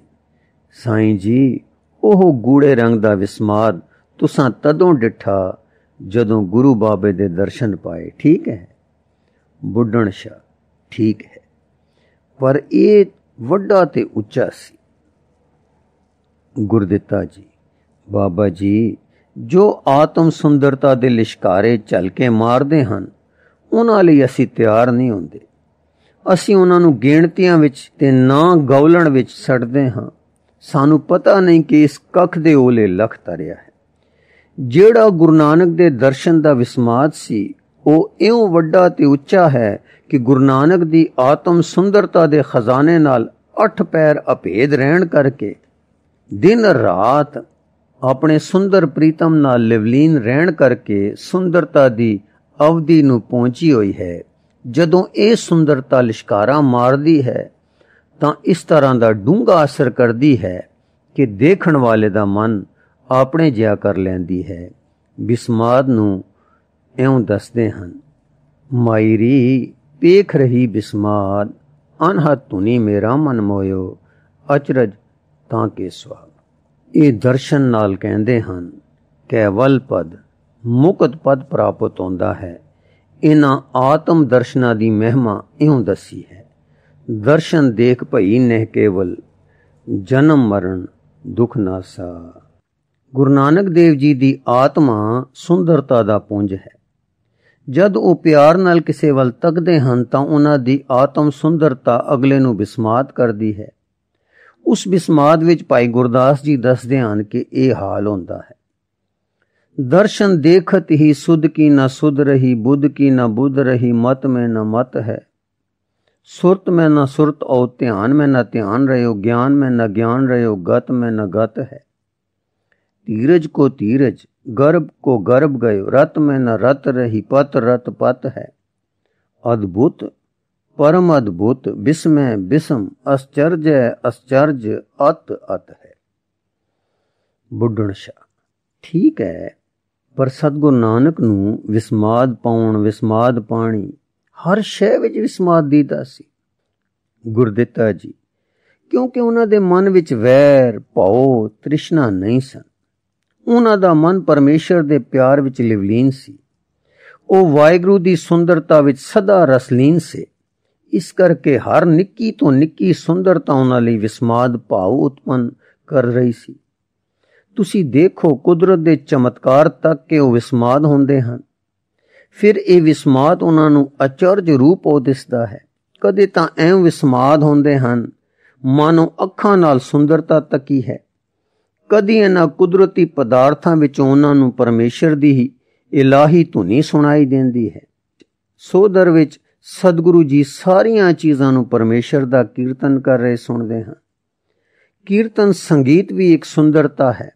ਸਾਈਂ ਜੀ, ਉਹ ਗੂੜੇ ਰੰਗ ਦਾ ਵਿਸਮਾਦ ਤੁਸਾਂ ਤਦੋਂ ਡਿੱਠਾ ਜਦੋਂ ਗੁਰੂ ਬਾਬੇ ਦੇ ਦਰਸ਼ਨ ਪਾਏ, ਠੀਕ ਹੈ। ਬੁੱਢਣ ਸ਼ਾਹ, ਠੀਕ ਹੈ, ਪਰ ਇਹ ਵੱਡਾ ਤੇ ਉੱਚਾ ਸੀ। ਗੁਰਦਿੱਤਾ ਜੀ, ਬਾਬਾ ਜੀ, ਜੋ ਆਤਮ ਸੁੰਦਰਤਾ ਦੇ ਲਿਸ਼ਕਾਰੇ ਝਲਕੇ ਮਾਰਦੇ ਹਨ ਉਹਨਾਂ ਲਈ ਅਸੀਂ ਤਿਆਰ ਨਹੀਂ ਹੁੰਦੇ। ਅਸੀਂ ਉਹਨਾਂ ਨੂੰ ਗਿਣਤੀਆਂ ਵਿੱਚ ਤੇ ਨਾ ਗੌਲਣ ਵਿੱਚ ਛੱਡਦੇ ਹਾਂ। ਸਾਨੂੰ ਪਤਾ ਨਹੀਂ ਕਿ ਇਸ ਕੱਖ ਦੇ ਓਲੇ ਲੱਖ ਤਰਿਆ ਹੈ। ਜਿਹੜਾ ਗੁਰੂ ਨਾਨਕ ਦੇ ਦਰਸ਼ਨ ਦਾ ਵਿਸਮਾਦ ਸੀ ਉਹ ਇਉਂ ਵੱਡਾ ਤੇ ਉੱਚਾ ਹੈ ਕਿ ਗੁਰੂ ਨਾਨਕ ਦੀ ਆਤਮ ਸੁੰਦਰਤਾ ਦੇ ਖਜ਼ਾਨੇ ਨਾਲ 8 ਪੈਰ ਅਭੇਦ ਰਹਿਣ ਕਰਕੇ ਦਿਨ ਰਾਤ ਆਪਣੇ ਸੁੰਦਰ ਪ੍ਰੀਤਮ ਨਾਲ ਲਿਵਲੀਨ ਰਹਿਣ ਕਰਕੇ ਸੁੰਦਰਤਾ ਦੀ ਅਵਧੀ ਨੂੰ ਪਹੁੰਚੀ ਹੋਈ ਹੈ। ਜਦੋਂ ਇਹ ਸੁੰਦਰਤਾ ਲਿਸ਼ਕਾਰਾ ਮਾਰਦੀ ਹੈ ਤਾਂ ਇਸ ਤਰ੍ਹਾਂ ਦਾ ਡੂੰਘਾ ਅਸਰ ਕਰਦੀ ਹੈ ਕਿ ਦੇਖਣ ਵਾਲੇ ਦਾ ਮਨ ਆਪਣੇ ਜਿਹਾ ਕਰ ਲੈਂਦੀ ਹੈ। ਬਿਸਮਾਦ ਨੂੰ ਇਉਂ ਦੱਸਦੇ ਹਨ, ਮਾਇਰੀ ਪੇਖ ਰਹੀ ਬਿਸਮਾਦ, ਅਨਹਦ ਧੁਨੀ ਮੇਰਾ ਮਨ ਮੋਇਓ, ਅਚਰਜ ਤਾਂ ਕੇ ਸਵਾਗ। ਇਹ ਦਰਸ਼ਨ ਨਾਲ ਕਹਿੰਦੇ ਹਨ ਕੈਵਲ ਪਦ ਮੁਕਤ ਪਦ ਪ੍ਰਾਪਤ ਹੁੰਦਾ ਹੈ। ਇਹਨਾਂ ਆਤਮ ਦਰਸ਼ਨਾਂ ਦੀ ਮਹਿਮਾ ਇਉਂ ਦੱਸੀ ਹੈ, ਦਰਸ਼ਨ ਦੇਖ ਭਈ ਨਹਿ ਕੇਵਲ, ਜਨਮ ਮਰਨ ਦੁੱਖ ਨਾਸਾ। ਗੁਰੂ ਨਾਨਕ ਦੇਵ ਜੀ ਦੀ ਆਤਮਾ ਸੁੰਦਰਤਾ ਦਾ ਪੁੰਜ ਹੈ। ਜਦ ਉਹ ਪਿਆਰ ਨਾਲ ਕਿਸੇ ਵੱਲ ਤੱਕਦੇ ਹਨ ਤਾਂ ਉਹਨਾਂ ਦੀ ਆਤਮ ਸੁੰਦਰਤਾ ਅਗਲੇ ਨੂੰ ਬਿਸਮਾਦ ਕਰਦੀ ਹੈ। ਉਸ ਬਿਸਮਾਦ ਵਿੱਚ ਭਾਈ ਗੁਰਦਾਸ ਜੀ ਦੱਸਦੇ ਹਨ ਕਿ ਇਹ ਹਾਲ ਹੁੰਦਾ ਹੈ, ਦਰਸ਼ਨ ਦੇਖਤ ਹੀ ਸੁਧ ਕੀ ਨਾ ਸੁਧ ਰਹੀ, ਬੁੱਧ ਕੀ ਨਾ ਬੁੱਧ ਰਹੀ, ਮਤ में न मत है, सुरत में न सुरत और ध्यान में न ध्यान रहो, ज्ञान में न ज्ञान रहो, गत में न गत है। धीरज को धीरज, गर्भ को गर्भ गयो, रत में न रत रही, पत रत पत है। अद्भुत परम अद्भुत, विस्मय विषम, आश्चर्य आश्चर्य, अत अत है। बुढ़ण शाह ठीक है, पर सतगुरु नानक नूं विस्माद पाउण, विस्माद पाणी, हर शੈ ਵਿੱਚ ਵਿਸਮਾਦ ਦੀਦਾ ਸੀ। ਗੁਰਦਿੱਤਾ ਜੀ, ਕਿਉਂਕਿ ਉਹਨਾਂ ਦੇ ਮਨ ਵਿੱਚ ਵੈਰ ਭਉ ਤ੍ਰਿਸ਼ਨਾ ਨਹੀਂ ਸਨ। ਉਹਨਾਂ ਦਾ ਮਨ ਪਰਮੇਸ਼ਰ ਦੇ ਪਿਆਰ ਵਿੱਚ ਲਿਵਲੀਨ ਸੀ। ਉਹ ਵਾਹਿਗੁਰੂ ਦੀ ਸੁੰਦਰਤਾ ਵਿੱਚ ਸਦਾ ਰਸਲੀਨ ਸੀ। ਇਸ ਕਰਕੇ ਹਰ ਨਿੱਕੀ ਤੋਂ ਨਿੱਕੀ ਸੁੰਦਰਤਾ ਉਹਨਾਂ ਲਈ ਵਿਸਮਾਦ ਭਾਵ ਉਤਪੰਨ ਕਰ ਰਹੀ ਸੀ। ਤੁਸੀਂ ਦੇਖੋ ਕੁਦਰਤ ਦੇ ਚਮਤਕਾਰ ਤੱਕ ਕਿ ਉਹ ਵਿਸਮਾਦ ਹੁੰਦੇ ਹਨ। ਫਿਰ ਇਹ ਵਿਸਮਾਦ ਉਹਨਾਂ ਨੂੰ ਅਚਰਜ ਰੂਪ ਉਹ ਦਿਸਦਾ ਹੈ। ਕਦੇ ਤਾਂ ਐਂ ਵਿਸਮਾਦ ਹੁੰਦੇ ਹਨ ਮਾਨੋ ਅੱਖਾਂ ਨਾਲ ਸੁੰਦਰਤਾ ਤੱਕੀ ਹੈ। ਕਦੀ ਇਹਨਾਂ ਕੁਦਰਤੀ ਪਦਾਰਥਾਂ ਵਿੱਚੋਂ ਉਹਨਾਂ ਨੂੰ ਪਰਮੇਸ਼ਰ ਦੀ ਹੀ ਇਲਾਹੀ ਧੁਨੀ ਸੁਣਾਈ ਦਿੰਦੀ ਹੈ। ਸੋਦਰ ਵਿੱਚ ਸਤਿਗੁਰੂ ਜੀ ਸਾਰੀਆਂ ਚੀਜ਼ਾਂ ਨੂੰ ਪਰਮੇਸ਼ਰ ਦਾ ਕੀਰਤਨ ਕਰ ਰਹੇ ਸੁਣਦੇ ਹਾਂ। ਕੀਰਤਨ ਸੰਗੀਤ ਵੀ ਇੱਕ ਸੁੰਦਰਤਾ ਹੈ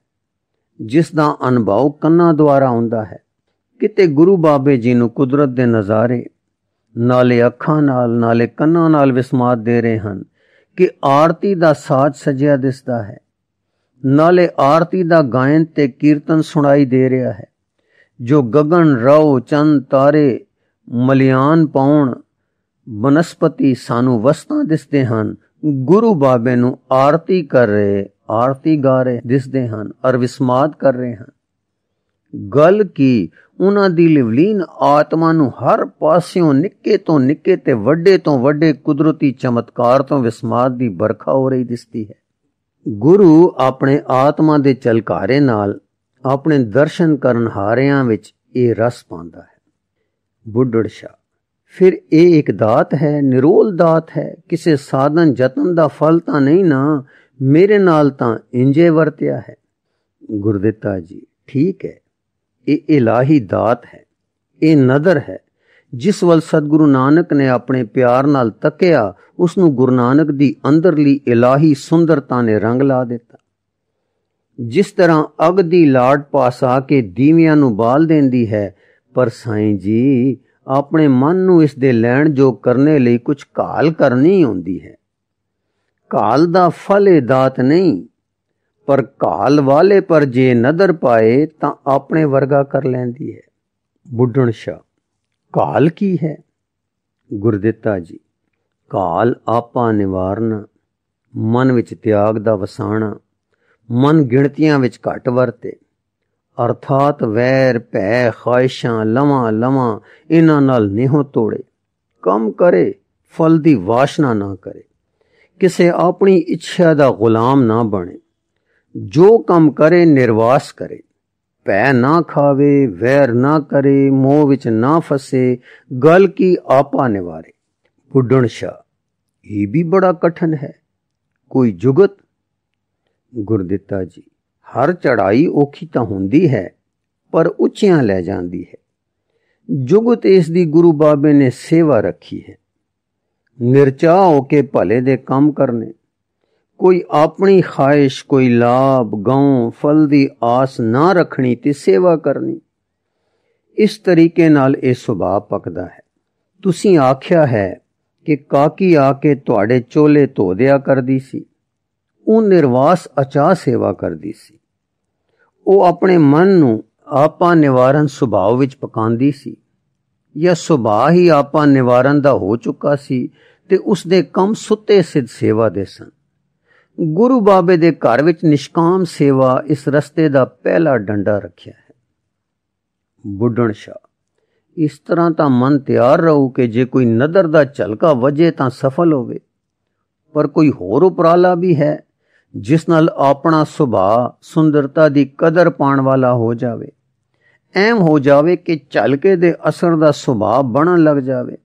ਜਿਸ ਦਾ ਅਨੁਭਵ ਕੰਨਾਂ ਦੁਆਰਾ ਆਉਂਦਾ ਹੈ। ਕਿਤੇ ਗੁਰੂ ਬਾਬੇ ਜੀ ਨੂੰ ਕੁਦਰਤ ਦੇ ਨਜ਼ਾਰੇ ਨਾਲੇ ਅੱਖਾਂ ਨਾਲ ਨਾਲੇ ਕੰਨਾਂ ਨਾਲ ਵਿਸਮਾਦ ਦੇ ਰਹੇ ਹਨ ਕਿ ਆਰਤੀ ਦਾ ਸਾਜ਼ ਸਜਿਆ ਦਿਸਦਾ ਹੈ, ਨਾਲੇ ਆਰਤੀ ਦਾ ਗਾਇਨ ਤੇ ਕੀਰਤਨ ਸੁਣਾਈ ਦੇ ਰਿਹਾ ਹੈ। ਜੋ ਗਗਨ ਰਉ ਚੰਦ ਤਾਰੇ ਮਲਿਆਨ ਪਾਉਣ ਬਨਸਪਤੀ ਸਾਨੂੰ ਵਸਤਾਂ ਦਿਸਦੇ ਹਨ। ਗੁਰੂ ਬਾਬੇ ਨੂੰ ਆਰਤੀ ਕਰ ਰਹੇ, ਆਰਤੀ ਗਾ ਰਹੇ ਦਿਸਦੇ ਹਨ ਔਰ ਵਿਸਮਾਦ ਕਰ ਰਹੇ ਹਨ। ਗੱਲ ਕੀ ਉਹਨਾਂ ਦੀ ਲਿਵਲੀਨ ਆਤਮਾ ਨੂੰ ਹਰ ਪਾਸਿਓਂ ਨਿੱਕੇ ਤੋਂ ਨਿੱਕੇ ਤੇ ਵੱਡੇ ਤੋਂ ਵੱਡੇ ਕੁਦਰਤੀ ਚਮਤਕਾਰ ਤੋਂ ਵਿਸਮਾਦ ਦੀ ਬਰਖਾ ਹੋ ਰਹੀ ਦਿਸਦੀ ਹੈ। ਗੁਰੂ ਆਪਣੇ ਆਤਮਾ ਦੇ ਝਲਕਾਰੇ ਨਾਲ ਆਪਣੇ ਦਰਸ਼ਨ ਕਰਨ ਹਾਰਿਆਂ ਵਿੱਚ ਇਹ ਰਸ ਪਾਉਂਦਾ ਹੈ। ਬੁੱਢੜ ਸ਼ਾਹ ਫਿਰ ਇਹ ਇੱਕ ਦਾਤ ਹੈ, ਨਿਰੋਲ ਦਾਤ ਹੈ। ਕਿਸੇ ਸਾਧਨ ਯਤਨ ਦਾ ਫਲ ਤਾਂ ਨਹੀਂ ਨਾ, ਮੇਰੇ ਨਾਲ ਤਾਂ ਇੰਜੇ ਵਰਤਿਆ ਹੈ। ਗੁਰਦਿੱਤਾ ਜੀ ਠੀਕ ਹੈ, ਇਹ ਇਲਾਹੀ ਦਾਤ ਹੈ, ਇਹ ਨਦਰ ਹੈ। ਜਿਸ ਵੱਲ ਸਤਿਗੁਰੂ ਨਾਨਕ ਨੇ ਆਪਣੇ ਪਿਆਰ ਨਾਲ ਤੱਕਿਆ ਉਸ ਨੂੰ ਗੁਰੂ ਨਾਨਕ ਦੀ ਅੰਦਰਲੀ ਇਲਾਹੀ ਸੁੰਦਰਤਾ ਨੇ ਰੰਗ ਲਾ ਦਿੱਤਾ। ਜਿਸ ਤਰ੍ਹਾਂ ਅੱਗ ਦੀ ਲਾਟ ਪਾਸ ਆ ਕੇ ਦੀਵਿਆਂ ਨੂੰ ਬਾਲ ਦਿੰਦੀ ਹੈ, ਪਰ ਸਾਈਂ ਜੀ ਆਪਣੇ ਮਨ ਨੂੰ ਇਸ ਦੇ ਲੈਣ ਜੋ ਕਰਨੇ ਲਈ ਕੁਝ ਘਾਲ ਕਰਨੀ ਹੁੰਦੀ ਹੈ। ਘਾਲ ਦਾ ਫਲ ਇਹ ਦਾਤ ਨਹੀਂ, ਪਰ ਘਾਲ ਵਾਲੇ ਪਰ ਜੇ ਨਦਰ ਪਾਏ ਤਾਂ ਆਪਣੇ ਵਰਗਾ ਕਰ ਲੈਂਦੀ ਹੈ। ਬੁੱਢਣ ਸ਼ਾਹ ਘਾਲ ਕੀ ਹੈ? ਗੁਰਦਿੱਤਾ ਜੀ ਘਾਲ ਆਪਾ ਨਿਵਾਰਨਾ, ਮਨ ਵਿੱਚ ਤਿਆਗ ਦਾ ਵਸਾਣਾ, ਮਨ ਗਿਣਤੀਆਂ ਵਿੱਚ ਘੱਟ ਵਰਤੇ, ਅਰਥਾਤ ਵੈਰ ਭੈ ਖਾਹਿਸ਼ਾਂ ਲਵਾਂ ਇਹਨਾਂ ਨਾਲ ਨਿਹੋ ਤੋੜੇ, ਕੰਮ ਕਰੇ ਫਲ ਦੀ ਵਾਸ਼ਨਾ ਨਾ ਕਰੇ, ਕਿਸੇ ਆਪਣੀ ਇੱਛਾ ਦਾ ਗੁਲਾਮ ਨਾ ਬਣੇ। जो कम करे निर्वास करे, भै ना खावे, वैर ना करे, मोह विच ना फसे, गल की आपा निवारे। बुढ़ण शाह, ये भी बड़ा कठिन है, कोई जुगत? गुरदित्ता जी, हर चढ़ाई औखी तां हुंदी है पर उच्चियां लै जांदी है। जुगत इस दी गुरु बाबे ने सेवा रखी है, निर्चाह होके भले दे काम करने, कोई अपनी ख्वाहिश, कोई लाभ गांव फल दी आस ना रखनी ते सेवा करनी। इस तरीके नाल यह सुभाव पकदा है। तुसीं आख्या है कि काकी आके तुहाडे चोले धो दिया करदी सी, ਉਹ निर्वास अचाह सेवा करदी सी। ਉਹ ਆਪਣੇ ਮਨ ਨੂੰ ਆਪਾ ਨਿਵਾਰਨ ਸੁਭਾਅ ਵਿੱਚ ਪਕਾਉਂਦੀ ਸੀ, ਜਾਂ ਸੁਭਾਅ ਹੀ ਆਪਾ ਨਿਵਾਰਨ ਦਾ ਹੋ ਚੁੱਕਾ ਸੀ ਤੇ ਉਸ ਦੇ ਕੰਮ ਸੁੱਤੇ ਸਿੱਧ ਸੇਵਾ ਦੇ ਸਨ। ਗੁਰੂ ਬਾਬੇ ਦੇ ਘਰ ਵਿੱਚ ਨਿਸ਼ਕਾਮ ਸੇਵਾ ਇਸ ਰਸਤੇ ਦਾ ਪਹਿਲਾ ਡੰਡਾ ਰੱਖਿਆ ਹੈ। ਬੁੱਢਣ ਸ਼ਾਹ, ਇਸ ਤਰ੍ਹਾਂ ਤਾਂ ਮਨ ਤਿਆਰ ਰਹੂ ਕਿ ਜੇ ਕੋਈ ਨਦਰ ਦਾ ਝਲਕਾ ਵਜੇ ਤਾਂ ਸਫਲ ਹੋਵੇ, ਪਰ ਕੋਈ ਹੋਰ ਉਪਰਾਲਾ ਵੀ ਹੈ ਜਿਸ ਨਾਲ ਆਪਣਾ ਸੁਭਾਅ ਸੁੰਦਰਤਾ ਦੀ ਕਦਰ ਪਾਉਣ ਵਾਲਾ ਹੋ ਜਾਵੇ, ਐਮ ਹੋ ਜਾਵੇ ਕਿ ਝਲਕੇ ਦੇ ਅਸਰ ਦਾ ਸੁਭਾਅ ਬਣਨ ਲੱਗ ਜਾਵੇ।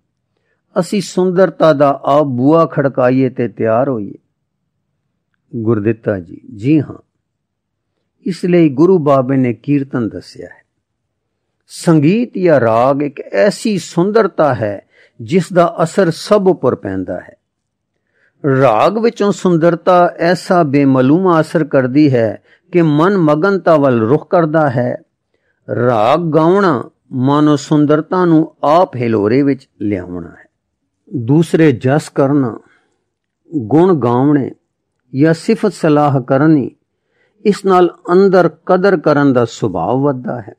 ਅਸੀਂ ਸੁੰਦਰਤਾ ਦਾ ਆਪ ਬੂਆ ਖੜਕਾਈਏ ਤੇ ਤਿਆਰ ਹੋਈਏ। ਗੁਰਦਿੱਤਾ ਜੀ, ਜੀ ਹਾਂ, ਇਸ ਲਈ ਗੁਰੂ ਬਾਬੇ ਨੇ ਕੀਰਤਨ ਦੱਸਿਆ ਹੈ। ਸੰਗੀਤ ਜਾਂ ਰਾਗ ਇੱਕ ਐਸੀ ਸੁੰਦਰਤਾ ਹੈ ਜਿਸ ਦਾ ਅਸਰ ਸਭ ਉੱਪਰ ਪੈਂਦਾ ਹੈ। ਰਾਗ ਵਿੱਚੋਂ ਸੁੰਦਰਤਾ ਐਸਾ ਬੇਮਲੂਮਾ ਅਸਰ ਕਰਦੀ ਹੈ ਕਿ ਮਨ ਮਗਨਤਾ ਵੱਲ ਰੁਖ ਕਰਦਾ ਹੈ। ਰਾਗ ਗਾਉਣਾ ਮਾਨੋ ਸੁੰਦਰਤਾ ਨੂੰ ਆਪ ਹਿਲੋਰੇ ਵਿੱਚ ਲਿਆਉਣਾ ਹੈ। ਦੂਸਰੇ ਜਸ ਕਰਨਾ, ਗੁਣ ਗਾਉਣੇ ਜਾਂ ਸਿਫਤ ਸਲਾਹ ਕਰਨੀ, ਇਸ ਨਾਲ ਅੰਦਰ ਕਦਰ ਕਰਨ ਦਾ ਸੁਭਾਅ ਵੱਧਦਾ ਹੈ।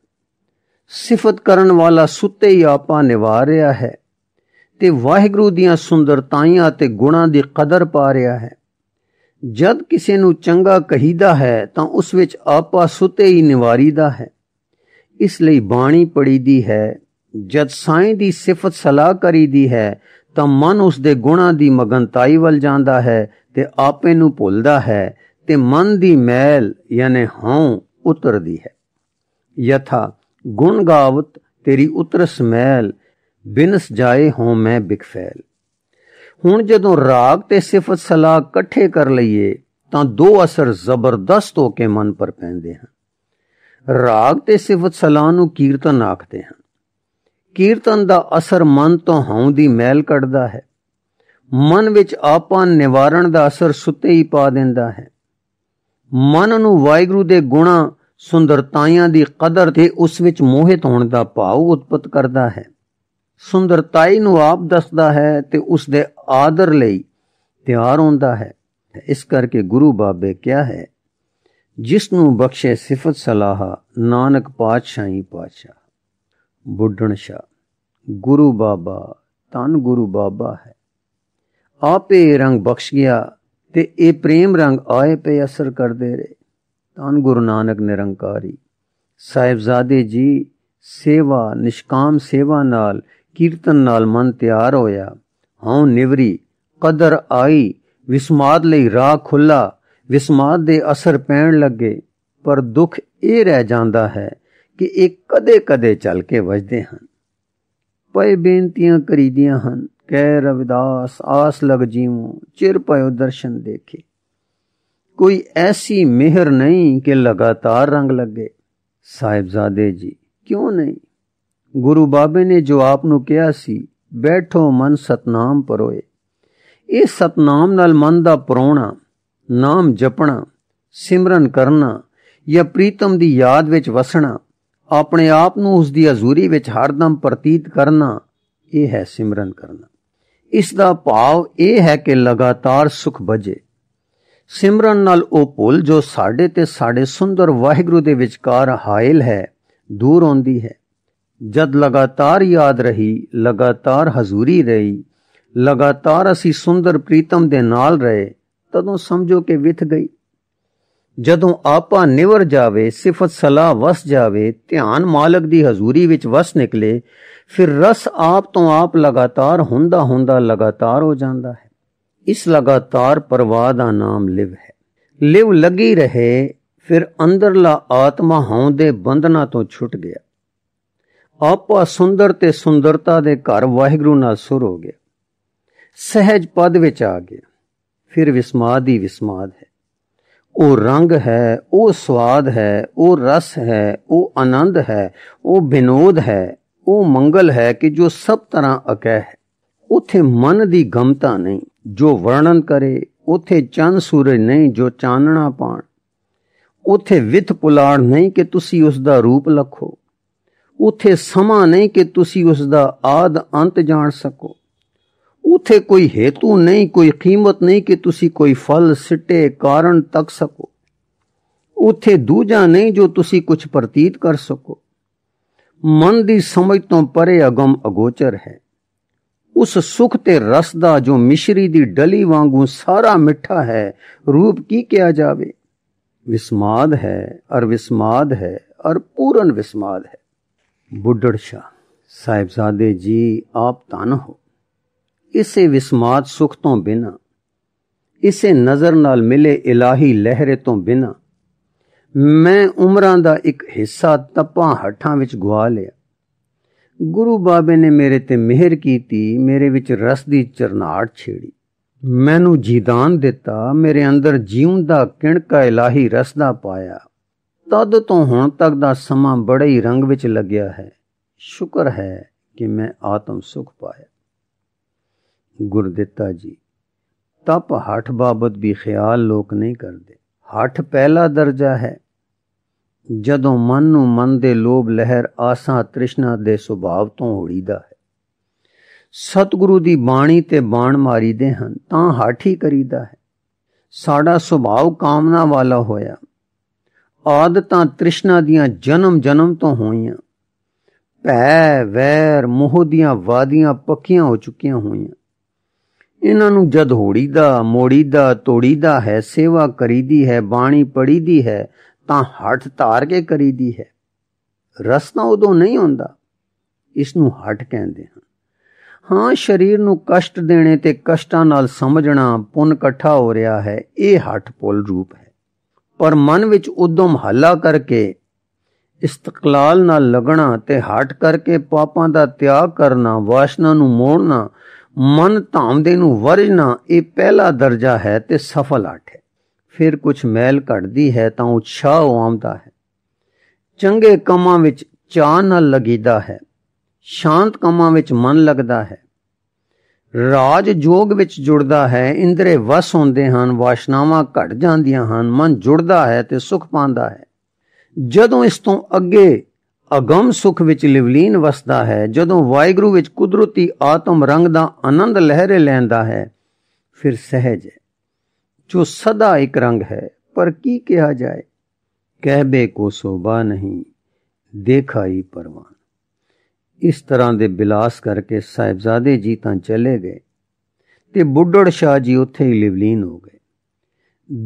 ਸਿਫਤ ਕਰਨ ਵਾਲਾ ਸੁੱਤੇ ਹੀ ਆਪਾ ਨਿਵਾਰ ਰਿਹਾ ਹੈ ਤੇ ਵਾਹਿਗੁਰੂ ਦੀਆਂ ਸੁੰਦਰਤਾਈਆਂ ਤੇ ਗੁਣਾਂ ਦੀ ਕਦਰ ਪਾ ਰਿਹਾ ਹੈ। ਜਦ ਕਿਸੇ ਨੂੰ ਚੰਗਾ ਕਹੀਦਾ ਹੈ ਤਾਂ ਉਸ ਵਿੱਚ ਆਪਾ ਸੁੱਤੇ ਹੀ ਨਿਵਾਰੀਦਾ ਹੈ। ਇਸ ਲਈ ਬਾਣੀ ਪੜੀਦੀ ਹੈ। ਜਦ ਸਾਈਂ ਦੀ ਸਿਫਤ ਸਲਾਹ ਕਰੀਦੀ ਹੈ ਤਾਂ ਮਨ ਉਸ ਦੇ ਗੁਣਾਂ ਦੀ ਮਗਨਤਾਈ ਵੱਲ ਜਾਂਦਾ ਹੈ ਤੇ ਆਪੇ ਨੂੰ ਭੁੱਲਦਾ ਹੈ ਤੇ ਮਨ ਦੀ ਮੈਲ ਯਾਨੀ ਹਉ ਉਤਰਦੀ ਹੈ। ਯਥਾ ਗੁਣ ਗਾਵਤ ਤੇਰੀ ਉਤਰਸ ਮੈਲ, ਬਿਨਸ ਜਾਏ ਹੋਂ ਮੈਂ ਬਿਕਫੈਲ। ਹੁਣ ਜਦੋਂ ਰਾਗ ਤੇ ਸਿਫਤ ਸਲਾਹ ਇਕੱਠੇ ਕਰ ਲਈਏ ਤਾਂ ਦੋ ਅਸਰ ਜ਼ਬਰਦਸਤ ਹੋ ਕੇ ਮਨ ਪਰ ਪੈਂਦੇ ਹਨ। ਰਾਗ ਤੇ ਸਿਫਤ ਸਲਾਹ ਨੂੰ ਕੀਰਤਨ ਆਖਦੇ ਹਨ। ਕੀਰਤਨ ਦਾ ਅਸਰ ਮਨ ਤੋਂ ਹਉ ਦੀ ਮੈਲ ਕੱਢਦਾ ਹੈ। ਮਨ ਵਿੱਚ ਆਪਾ ਨਿਵਾਰਣ ਦਾ ਅਸਰ ਸੁੱਤੇ ਹੀ ਪਾ ਦਿੰਦਾ ਹੈ। ਮਨ ਨੂੰ ਵਾਹਿਗੁਰੂ ਦੇ ਗੁਣਾਂ ਸੁੰਦਰਤਾਈਆਂ ਦੀ ਕਦਰ ਤੇ ਉਸ ਵਿੱਚ ਮੋਹਿਤ ਹੋਣ ਦਾ ਭਾਵ ਉਤਪਤ ਕਰਦਾ ਹੈ। ਸੁੰਦਰਤਾਈ ਨੂੰ ਆਪ ਦੱਸਦਾ ਹੈ ਤੇ ਉਸ ਦੇ ਆਦਰ ਲਈ ਤਿਆਰ ਹੁੰਦਾ ਹੈ। ਇਸ ਕਰਕੇ ਗੁਰੂ ਬਾਬੇ ਕਿਹਾ ਹੈ, ਜਿਸ ਨੂੰ ਬਖਸ਼ੇ ਸਿਫਤ ਸਲਾਹ, ਨਾਨਕ ਪਾਤਸ਼ਾਹੀ ਪਾਤਸ਼ਾਹ। ਬੁੱਢਣ ਸ਼ਾਹ, ਗੁਰੂ ਬਾਬਾ ਧੰਨ ਗੁਰੂ ਬਾਬਾ ਹੈ। ਆਪੇ ਰੰਗ ਬਖਸ਼ ਗਿਆ ਤੇ ਇਹ ਪ੍ਰੇਮ ਰੰਗ ਆਏ ਪਏ ਅਸਰ ਕਰਦੇ ਰਹੇ। ਧੰਨ ਗੁਰੂ ਨਾਨਕ ਨਿਰੰਕਾਰੀ। ਸਾਹਿਬਜ਼ਾਦੇ ਜੀ, ਸੇਵਾ ਨਿਸ਼ਕਾਮ ਸੇਵਾ ਨਾਲ, ਕੀਰਤਨ ਨਾਲ ਮਨ ਤਿਆਰ ਹੋਇਆ, ਹਉ ਨਿਵਰੀ, ਕਦਰ ਆਈ, ਵਿਸਮਾਦ ਲਈ ਰਾਹ ਖੁੱਲਾ, ਵਿਸਮਾਦ ਦੇ ਅਸਰ ਪੈਣ ਲੱਗੇ। ਪਰ ਦੁੱਖ ਇਹ ਰਹਿ ਜਾਂਦਾ ਹੈ ਕਿ ਇਹ ਕਦੇ ਕਦੇ ਚੱਲ ਕੇ ਵੱਜਦੇ ਹਨ। ਪਏ ਬੇਨਤੀਆਂ ਕਰੀਦੀਆਂ ਹਨ, ਕਹਿ ਰਵਿਦਾਸ ਆਸ ਲਗ ਜੀਵੋਂ, ਚਿਰ ਪਇਓ ਦਰਸ਼ਨ ਦੇਖੇ। ਕੋਈ ਐਸੀ ਮਿਹਰ ਨਹੀਂ ਕਿ ਲਗਾਤਾਰ ਰੰਗ ਲੱਗੇ। ਸਾਹਿਬਜ਼ਾਦੇ ਜੀ, ਕਿਉਂ ਨਹੀਂ? ਗੁਰੂ ਬਾਬੇ ਨੇ ਜੋ ਆਪ ਨੂੰ ਕਿਹਾ ਸੀ, ਬੈਠੋ ਮਨ ਸਤਨਾਮ ਪਰੋਏ। ਇਹ ਸਤਨਾਮ ਨਾਲ ਮਨ ਦਾ ਪਰੋਣਾ, ਨਾਮ ਜਪਣਾ, ਸਿਮਰਨ ਕਰਨਾ ਜਾਂ ਪ੍ਰੀਤਮ ਦੀ ਯਾਦ ਵਿੱਚ ਵਸਣਾ, ਆਪਣੇ ਆਪ ਨੂੰ ਉਸ ਦੀ ਹਜ਼ੂਰੀ ਵਿੱਚ ਹਰਦਮ ਪ੍ਰਤੀਤ ਕਰਨਾ, ਇਹ ਹੈ ਸਿਮਰਨ ਕਰਨਾ। ਇਸ ਦਾ ਭਾਵ ਇਹ ਹੈ ਕਿ ਲਗਾਤਾਰ ਸੁਖ ਬਜੇ। ਸਿਮਰਨ ਨਾਲ ਉਹ ਭੁੱਲ ਜੋ ਸਾਡੇ ਤੇ ਸਾਡੇ ਸੁੰਦਰ ਵਾਹਿਗੁਰੂ ਦੇ ਵਿਚਕਾਰ ਹਾਇਲ ਹੈ, ਦੂਰ ਹੁੰਦੀ ਹੈ। ਜਦ ਲਗਾਤਾਰ ਯਾਦ ਰਹੀ, ਲਗਾਤਾਰ ਹਜ਼ੂਰੀ ਰਹੀ, ਲਗਾਤਾਰ ਅਸੀਂ ਸੁੰਦਰ ਪ੍ਰੀਤਮ ਦੇ ਨਾਲ ਰਹੇ, ਤਦੋਂ ਸਮਝੋ ਕਿ ਵਿਥ ਗਈ। ਜਦੋਂ ਆਪਾ ਨਿਵਰ ਜਾਵੇ, ਸਿਫਤ ਸਲਾਹ ਵਸ ਜਾਵੇ, ਧਿਆਨ ਮਾਲਕ ਦੀ ਹਜ਼ੂਰੀ ਵਿੱਚ ਵਸ ਨਿਕਲੇ, ਫਿਰ ਰਸ ਆਪ ਤੋਂ ਆਪ ਲਗਾਤਾਰ ਹੁੰਦਾ ਹੁੰਦਾ ਲਗਾਤਾਰ ਹੋ ਜਾਂਦਾ ਹੈ। ਇਸ ਲਗਾਤਾਰ ਪ੍ਰਵਾਹ ਦਾ ਨਾਮ ਲਿਵ ਹੈ। ਲਿਵ ਲੱਗੀ ਰਹੇ, ਫਿਰ ਅੰਦਰਲਾ ਆਤਮਾ ਹਉ ਦੇ ਬੰਧਨਾਂ ਤੋਂ ਛੁੱਟ ਗਿਆ। ਆਪਾ ਸੁੰਦਰ ਤੇ ਸੁੰਦਰਤਾ ਦੇ ਘਰ ਵਾਹਿਗੁਰੂ ਨਾਲ ਸੁਰ ਹੋ ਗਿਆ, ਸਹਿਜ ਪਦ ਵਿੱਚ ਆ ਗਿਆ। ਫਿਰ ਵਿਸਮਾਦ ਹੀ ਵਿਸਮਾਦ ਹੈ। ਉਹ ਰੰਗ ਹੈ, ਉਹ ਸਵਾਦ ਹੈ, ਉਹ ਰਸ ਹੈ, ਉਹ ਆਨੰਦ ਹੈ, ਉਹ ਵਿਨੋਦ ਹੈ, ਉਹ ਮੰਗਲ ਹੈ ਕਿ ਜੋ ਸਭ ਤਰ੍ਹਾਂ ਅਕਹਿ ਹੈ। ਉੱਥੇ ਮਨ ਦੀ ਗਮਤਾ ਨਹੀਂ ਜੋ ਵਰਣਨ ਕਰੇ, ਉੱਥੇ ਚੰਨ ਸੂਰਜ ਨਹੀਂ ਜੋ ਚਾਨਣਾ ਪਾਣ, ਉੱਥੇ ਵਿਥ ਪੁਲਾੜ ਨਹੀਂ ਕਿ ਤੁਸੀਂ ਉਸ ਦਾ ਰੂਪ ਲਖੋ, ਉੱਥੇ ਸਮਾਂ ਨਹੀਂ ਕਿ ਤੁਸੀਂ ਉਸ ਦਾ ਆਦ ਅੰਤ ਜਾਣ ਸਕੋ, ਉੱਥੇ ਕੋਈ ਹੇਤੂ ਨਹੀਂ, ਕੋਈ ਕੀਮਤ ਨਹੀਂ ਕਿ ਤੁਸੀਂ ਕੋਈ ਫਲ ਸਿੱਟੇ ਕਾਰਨ ਤੱਕ ਸਕੋ, ਉੱਥੇ ਦੂਜਾ ਨਹੀਂ ਜੋ ਤੁਸੀਂ ਕੁਝ ਪ੍ਰਤੀਤ ਕਰ ਸਕੋ। ਮਨ ਦੀ ਸਮਝ ਤੋਂ ਪਰੇ ਅਗਮ ਅਗੋਚਰ ਹੈ। ਉਸ ਸੁਖ ਤੇ ਰਸ ਦਾ ਜੋ ਮਿਸ਼ਰੀ ਦੀ ਡਲੀ ਵਾਂਗੂ ਸਾਰਾ ਮਿੱਠਾ ਹੈ, ਰੂਪ ਕੀ ਕਿਹਾ ਜਾਵੇ। ਵਿਸਮਾਦ ਹੈ ਅਰ ਵਿਸਮਾਦ ਹੈ ਅਰ ਪੂਰਨ ਵਿਸਮਾਦ ਹੈ। ਬੁੱਢੜ ਸ਼ਾਹ ਸਾਹਿਬਜ਼ਾਦੇ ਜੀ ਆਪ ਧਨ ਹੋ। ਇਸੇ ਵਿਸਮਾਦ ਸੁਖ ਤੋਂ ਬਿਨਾਂ, ਇਸੇ ਨਜ਼ਰ ਨਾਲ ਮਿਲੇ ਇਲਾਹੀ ਲਹਿਰੇ ਤੋਂ ਬਿਨਾਂ ਮੈਂ ਉਮਰਾਂ ਦਾ ਇੱਕ ਹਿੱਸਾ ਤਪਾਂ ਹੱਠਾਂ ਵਿੱਚ ਗਵਾ ਲਿਆ। ਗੁਰੂ ਬਾਬੇ ਨੇ ਮੇਰੇ ਤੇ ਮਿਹਰ ਕੀਤੀ, ਮੇਰੇ ਵਿੱਚ ਰਸ ਦੀ ਚਰਨਾਹਟ ਛੇੜੀ, ਮੈਨੂੰ ਜੀਦਾਨ ਦਿੱਤਾ, ਮੇਰੇ ਅੰਦਰ ਜੀਉਣ ਦਾ ਕਿਣਕਾ ਇਲਾਹੀ ਰਸ ਦਾ ਪਾਇਆ। ਤਦ ਤੋਂ ਹੁਣ ਤੱਕ ਦਾ ਸਮਾਂ ਬੜੇ ਹੀ ਰੰਗ ਵਿੱਚ ਲੱਗਿਆ ਹੈ। ਸ਼ੁਕਰ ਹੈ ਕਿ ਮੈਂ ਆਤਮ ਸੁਖ ਪਾਇਆ। ਗੁਰਦਿੱਤਾ ਜੀ, ਤਪ ਹੱਠ ਬਾਬਤ ਵੀ ਖਿਆਲ ਲੋਕ ਨਹੀਂ ਕਰਦੇ। ਹੱਠ ਪਹਿਲਾ ਦਰਜਾ ਹੈ। ਜਦੋਂ ਮਨ ਨੂੰ ਮਨ ਦੇ ਲੋਭ ਲਹਿਰ ਆਸਾਂ ਤ੍ਰਿਸ਼ਨਾ ਦੇ ਸੁਭਾਵ ਤੋਂ ਹੋੜੀਦਾ ਹੈ, ਸਤਿਗੁਰੂ ਦੀ ਬਾਣੀ ਤੇ ਬਾਣ ਮਾਰੀਦੇ ਹਨ ਤਾਂ ਹੱਠ ਹੀ ਕਰੀਦਾ ਹੈ। ਸਾਡਾ ਸੁਭਾਵ ਕਾਮਨਾ ਵਾਲਾ ਹੋਇਆ, ਆਦਤਾਂ ਤ੍ਰਿਸ਼ਨਾ ਦੀਆਂ ਜਨਮ ਜਨਮ ਤੋਂ ਹੋਈਆਂ, ਭੈ ਵੈਰ ਮੋਹ ਦੀਆਂ ਵਾਦੀਆਂ ਪੱਕੀਆਂ ਹੋ ਚੁੱਕੀਆਂ ਹੋਈਆਂ। ਇਹਨਾਂ ਨੂੰ ਜਦ ਹੋੜੀਦਾ ਮੋੜੀਦਾ ਤੋੜੀਦਾ ਹੈ, ਸੇਵਾ ਕਰੀਦੀ ਹੈ, ਬਾਣੀ ਪੜੀਦੀ ਹੈ ਤਾਂ ਹੱਠ ਧਾਰ ਕੇ ਕਰੀਦੀ ਹੈ। ਰਸ ਤਾਂ ਉਦੋਂ ਨਹੀਂ ਹੁੰਦਾ। ਇਸ ਨੂੰ ਹੱਠ ਕਹਿੰਦੇ ਹਨ। ਹਾਂ, ਸਰੀਰ ਨੂੰ ਕਸ਼ਟ ਦੇਣੇ ਤੇ ਕਸ਼ਟਾਂ ਨਾਲ ਸਮਝਣਾ ਪੁੰਨ ਇਕੱਠਾ ਹੋ ਰਿਹਾ ਹੈ, ਇਹ ਹੱਠ ਪੁੱਲ ਰੂਪ ਹੈ। ਪਰ ਮਨ ਵਿੱਚ ਉਦਮ ਹੱਲਾ ਕਰਕੇ ਇਸਤਕਲਾਲ ਨਾਲ ਲੱਗਣਾ ਤੇ ਹੱਠ ਕਰਕੇ ਪਾਪਾਂ ਦਾ ਤਿਆਗ ਕਰਨਾ, ਵਾਸ਼ਨਾ ਨੂੰ ਮੋੜਨਾ, ਮਨ ਧਾਮਦੇ ਨੂੰ ਵਰਜਣਾ, ਇਹ ਪਹਿਲਾ ਦਰਜਾ ਹੈ ਤੇ ਸਫਲ ਹੱਠ ਹੈ। ਫਿਰ ਕੁਛ ਮੈਲ ਘਟਦੀ ਹੈ ਤਾਂ ਉਤਸ਼ਾਹ ਆਉਂਦਾ ਹੈ। ਚੰਗੇ ਕੰਮਾਂ ਵਿੱਚ ਚਾਅ ਨਾਲ ਲੱਗੀਦਾ ਹੈ, ਸ਼ਾਂਤ ਕੰਮਾਂ ਵਿੱਚ ਮਨ ਲੱਗਦਾ ਹੈ, ਰਾਜ ਜੋਗ ਵਿੱਚ ਜੁੜਦਾ ਹੈ, ਇੰਦਰੇ ਵਸ ਹੁੰਦੇ ਹਨ, ਵਾਸ਼ਨਾਵਾਂ ਘਟ ਜਾਂਦੀਆਂ ਹਨ, ਮਨ ਜੁੜਦਾ ਹੈ ਤੇ ਸੁਖ ਪਾਉਂਦਾ ਹੈ। ਜਦੋਂ ਇਸ ਤੋਂ ਅੱਗੇ ਅਗਮ ਸੁਖ ਵਿੱਚ ਲਿਵਲੀਨ ਵਸਦਾ ਹੈ, ਜਦੋਂ ਵਾਹਿਗੁਰੂ ਵਿੱਚ ਕੁਦਰਤੀ ਆਤਮ ਰੰਗ ਦਾ ਆਨੰਦ ਲਹਿਰੇ ਲੈਂਦਾ ਹੈ, ਫਿਰ ਸਹਿਜ ਹੈ ਜੋ ਸਦਾ ਇੱਕ ਰੰਗ ਹੈ। ਪਰ ਕੀ ਕਿਹਾ ਜਾਏ, ਕਹਿਬੇ ਕੋ ਸੋਭਾ ਨਹੀਂ, ਦੇਖਾ ਹੀ ਪਰਵਾਨ। ਇਸ ਤਰ੍ਹਾਂ ਦੇ ਬਿਲਾਸ ਕਰਕੇ ਸਾਹਿਬਜ਼ਾਦੇ ਜੀ ਤਾਂ ਚਲੇ ਗਏ ਤੇ ਬੁੱਢੜ ਸ਼ਾਹ ਜੀ ਉੱਥੇ ਹੀ ਲਿਵਲੀਨ ਹੋ ਗਏ।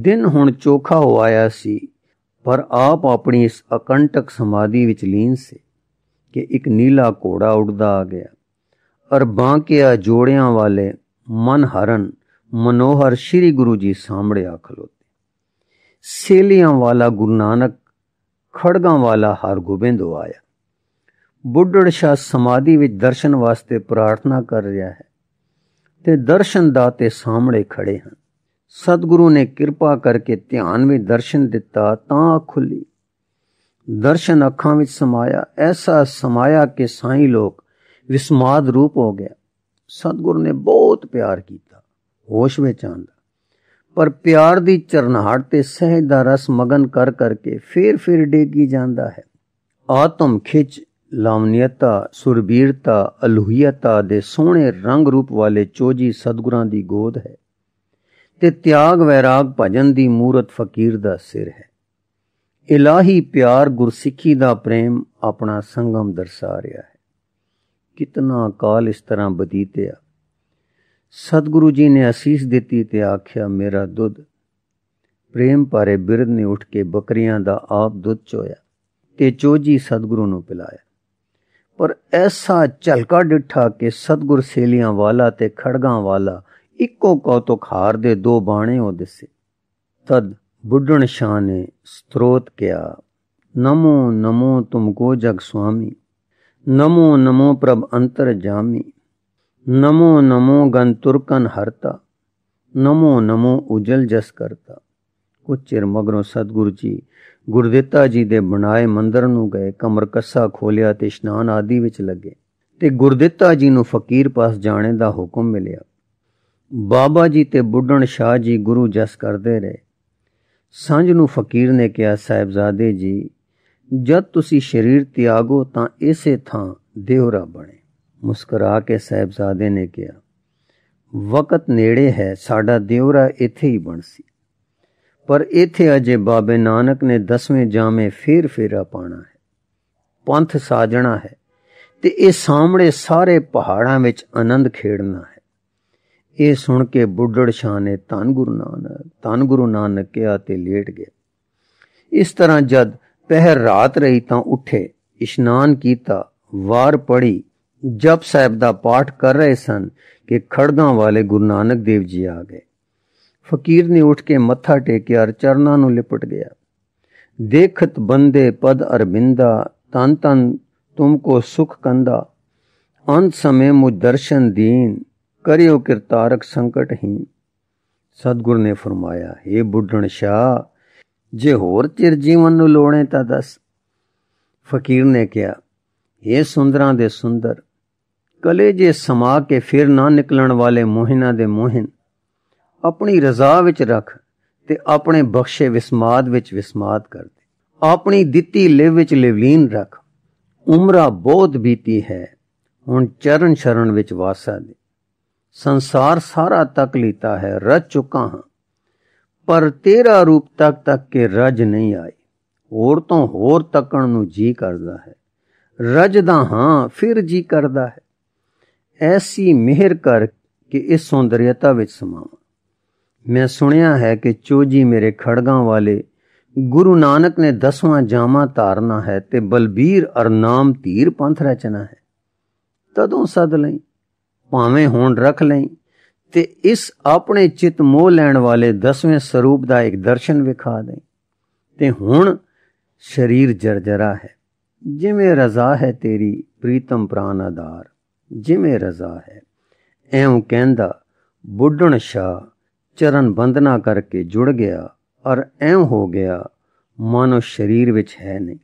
ਦਿਨ ਹੁਣ ਚੋਖਾ ਹੋ ਆਇਆ ਸੀ, ਪਰ ਆਪ ਆਪਣੀ ਇਸ ਅਕੰਟਕ ਸਮਾਧੀ ਵਿੱਚ ਲੀਨ ਸੀ ਕਿ ਇੱਕ ਨੀਲਾ ਘੋੜਾ ਉੱਡਦਾ ਆ ਗਿਆ ਔਰ ਬਾਂਕਿਆ ਜੋੜਿਆਂ ਵਾਲੇ ਮਨ ਹਰਨ ਮਨੋਹਰ ਸ਼੍ਰੀ ਗੁਰੂ ਜੀ ਸਾਹਮਣੇ ਆ ਖਲੋਤੇ। ਸੇਲੀਆਂ ਵਾਲਾ ਗੁਰੂ ਨਾਨਕ, ਖੜਗਾਂ ਵਾਲਾ ਹਰਗੋਬਿੰਦ ਆਇਆ। ਬੁੱਢੜ ਸ਼ਾਹ ਸਮਾਧੀ ਵਿੱਚ ਦਰਸ਼ਨ ਵਾਸਤੇ ਪ੍ਰਾਰਥਨਾ ਕਰ ਰਿਹਾ ਹੈ ਤੇ ਦਰਸ਼ਨ ਦਾਤੇ ਸਾਹਮਣੇ ਖੜੇ ਹਨ। ਸਤਿਗੁਰੂ ਨੇ ਕਿਰਪਾ ਕਰਕੇ ਧਿਆਨ ਵਿੱਚ ਦਰਸ਼ਨ ਦਿੱਤਾ ਤਾਂ ਅੱਖ ਖੁੱਲੀ। ਦਰਸ਼ਨ ਅੱਖਾਂ ਵਿੱਚ ਸਮਾਇਆ, ਐਸਾ ਸਮਾਇਆ ਕਿ ਸਾਈਂ ਲੋਕ ਵਿਸਮਾਦ ਰੂਪ ਹੋ ਗਿਆ। ਸਤਿਗੁਰੂ ਨੇ ਬਹੁਤ ਪਿਆਰ ਕੀਤਾ, ਹੋਸ਼ ਵਿੱਚ ਆਂਦਾ, ਪਰ ਪਿਆਰ ਦੀ ਚਰਨਾਹਟ ਤੇ ਸਹਿਜ ਦਾ ਰਸ ਮਗਨ ਕਰ ਕਰਕੇ ਫੇਰ ਡੇਗੀ ਜਾਂਦਾ ਹੈ। ਆਤਮ ਖਿੱਚ, ਲਾਵਨੀਅਤਾ, ਸੁਰਬੀਰਤਾ, ਅਲੂਹੀਅਤਾ ਦੇ ਸੋਹਣੇ ਰੰਗ ਰੂਪ ਵਾਲੇ ਚੋਜੀ ਸਤਿਗੁਰਾਂ ਦੀ ਗੋਦ ਹੈ ਤੇ ਤਿਆਗ ਵੈਰਾਗ ਭਜਨ ਦੀ ਮੂਰਤ ਫਕੀਰ ਦਾ ਸਿਰ ਹੈ। ਇਲਾਹੀ ਪਿਆਰ ਗੁਰਸਿੱਖੀ ਦਾ ਪ੍ਰੇਮ ਆਪਣਾ ਸੰਗਮ ਦਰਸਾ ਰਿਹਾ ਹੈ। ਕਿਤਨਾ ਕਾਲ ਇਸ ਤਰ੍ਹਾਂ ਬਤੀਤਿਆ। ਸਤਿਗੁਰੂ ਜੀ ਨੇ ਅਸੀਸ ਦਿੱਤੀ ਤੇ ਆਖਿਆ, ਮੇਰਾ ਦੁੱਧ। ਪ੍ਰੇਮ ਭਾਰੇ ਬਿਰਧ ਨੇ ਉੱਠ ਕੇ ਬੱਕਰੀਆਂ ਦਾ ਆਪ ਦੁੱਧ ਚੋਇਆ ਤੇ ਚੋਜੀ ਸਤਿਗੁਰੂ ਨੂੰ ਪਿਲਾਇਆ। ਪਰ ਐਸਾ ਝਲਕਾ ਡਿੱਠਾ ਕਿ ਸਤਿਗੁਰ ਸੇਲੀਆਂ ਵਾਲਾ ਤੇ ਖੜਗਾਂ ਵਾਲਾ ਇੱਕੋ ਕੌਤੁਕ ਹਾਰ ਦੇ ਦੋ ਬਾਣੇ ਹੋ ਦਿਸੇ। ਤਦ बुढ़न शाह ने स्त्रोत किया, नमो नमो तुमको जग स्वामी, नमो नमो प्रभ अंतर जामी, नमो नमो गन तुरकन हरता, नमो नमो उजल जस करता। कुछ चिर मगरों सतगुरु जी गुरदित्ता जी दे बनाए मंदिर नूं गए, कमर कस्सा खोलिया ते इशनान आदि विच लगे ते गुरदित्ता जी नूं फकीर पास जाने दा हुक्म मिलिया। बाबा जी ते बुढ़न शाह जी गुरु जस करते रहे। सांझ नूं फकीर ने कहा, साहिबजादे जी जद तुसी शरीर त्यागो तां इसे थां देवरा बने। मुस्कुरा के साहिबजादे ने कहा, वक़्त नेड़े है, साडा देवरा इत्थे ही बनसी, पर इत्थे अजे बाबे नानक ने 10वें जामे फेर फेरा पाना है, पंथ साजना है ते इह सामणे सारे पहाड़ां विच आनंद खेड़ना है। ये सुन के बुढ़ड़ शाह ने धन गुरु नानक कहा ते लेट गया। इस तरह जद पहर रात रही तां उठे, इशनान कीता, वार पढ़ी, जप साहिब दा पाठ कर रहे सन कि खड़गां वाले गुरु नानक देव जी आ गए। फकीर ने उठ के मत्था टेकिया और चरनां नूं लिपट गया। देखत बंदे पद अरबिंदा, तन तन तुमको सुख कंदा, अंत समय मुझ दर्शन दीन, करियो किरतारक संकटहीन। सतगुर ने फरमाया, हे बुढ़न शाह जे होर चिर जीवन नूं लोड़े तां दस। फकीर ने कहा, हे सुंदरां दे सुंदर, कलेजे समा के फिर ना निकलण वाले मोहिना दे मोहिन, अपनी रजा विच रख ते अपने बख्शे विस्माद विच विस्माद कर दे। अपनी दित्ती लिव विच लिवलीन रख। उमरा बहुत बीती है, हुण चरण शरण विच वासा दे। संसार सारा तक लीता है, रज चुका हां, पर तेरा रूप तक तक के रज नहीं आई। होर तो होर तकण नूं जी करदा है, रजदा हां फिर जी करदा है। ऐसी मेहर कर कि इस सौंदर्यता विच समावां। मैं सुनिया है कि चोजी मेरे खड़गां वाले गुरु नानक ने 10वां जामा धारना है ते बलबीर अर नाम धीर पंथ रचना है। तदों सद लई, भावें हुण रख लई ते इस अपने चित मोह लैण वाले 10वें स्वरूप दा एक दर्शन विखा दें। ते हुण शरीर जर्जरा है, जिमें रजा है तेरी प्रीतम प्राण आधार, जिमें रजा है। ऐं कहंदा बुढ़न शाह चरण बंदना करके जुड़ गया और ऐं हो गया मानो शरीर विच है नहीं।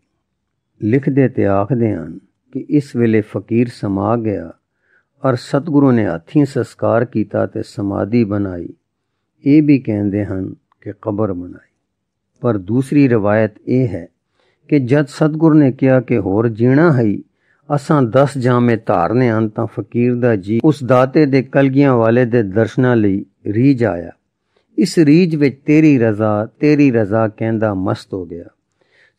लिखदे ते आखदे हन कि इस वेले फकीर समा गया और सतगुरु ने हथीं संस्कार कीता ते समाधि बनाई। ये भी कहंदे हन कि कबर बनाई। पर दूसरी रवायत यह है कि जद सतगुरु ने कहा कि होर जीना है, असां 10 जामे धारने हन, तां फकीर दा जी उस दाते दे कलगियां वाले दे दर्शनां लई रीझ आया। इस रीझ विच तेरी रजा कहंदा मस्त हो गया।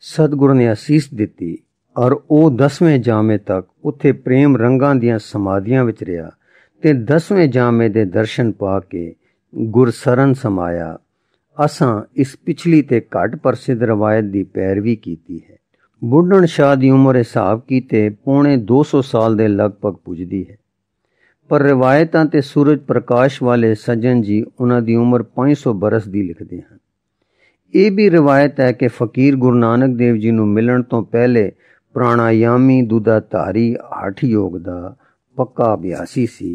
सतगुरु ने असीस दिती और ਉਹ 10वें जामे तक उत्थे प्रेम रंगां दियां समाधियां विच रहा ते 10वें जामे दे दर्शन पा के गुरसरन समाया। असां इस पिछली ते घट प्रसिद्ध रवायत दी पैरवी कीती है। बुढ़न शाह दी उम्र हिसाब कीते पौने 200 साल दे लगभग पुजदी है, पर रिवायतां ते सूरज प्रकाश वाले सज्जन जी उन्हां दी उम्र 500 बरस दी लिखदे हन। ਇਹ भी रिवायत है कि फकीर गुरु नानक देव जी नूं मिलण तो पहले प्राणायामी दुधाधारी हठ योग दा पक्का अभ्यासी सी।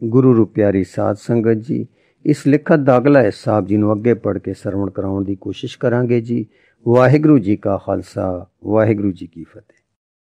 गुरु रू प्यारी साध संगत जी, इस लिखत दा अगला हिस्सा आप जी नूं अगे पढ़ के सरवण कराउण दी कोशिश करांगे जी। वाहिगुरू जी का खालसा, वाहिगुरू जी की फतेह।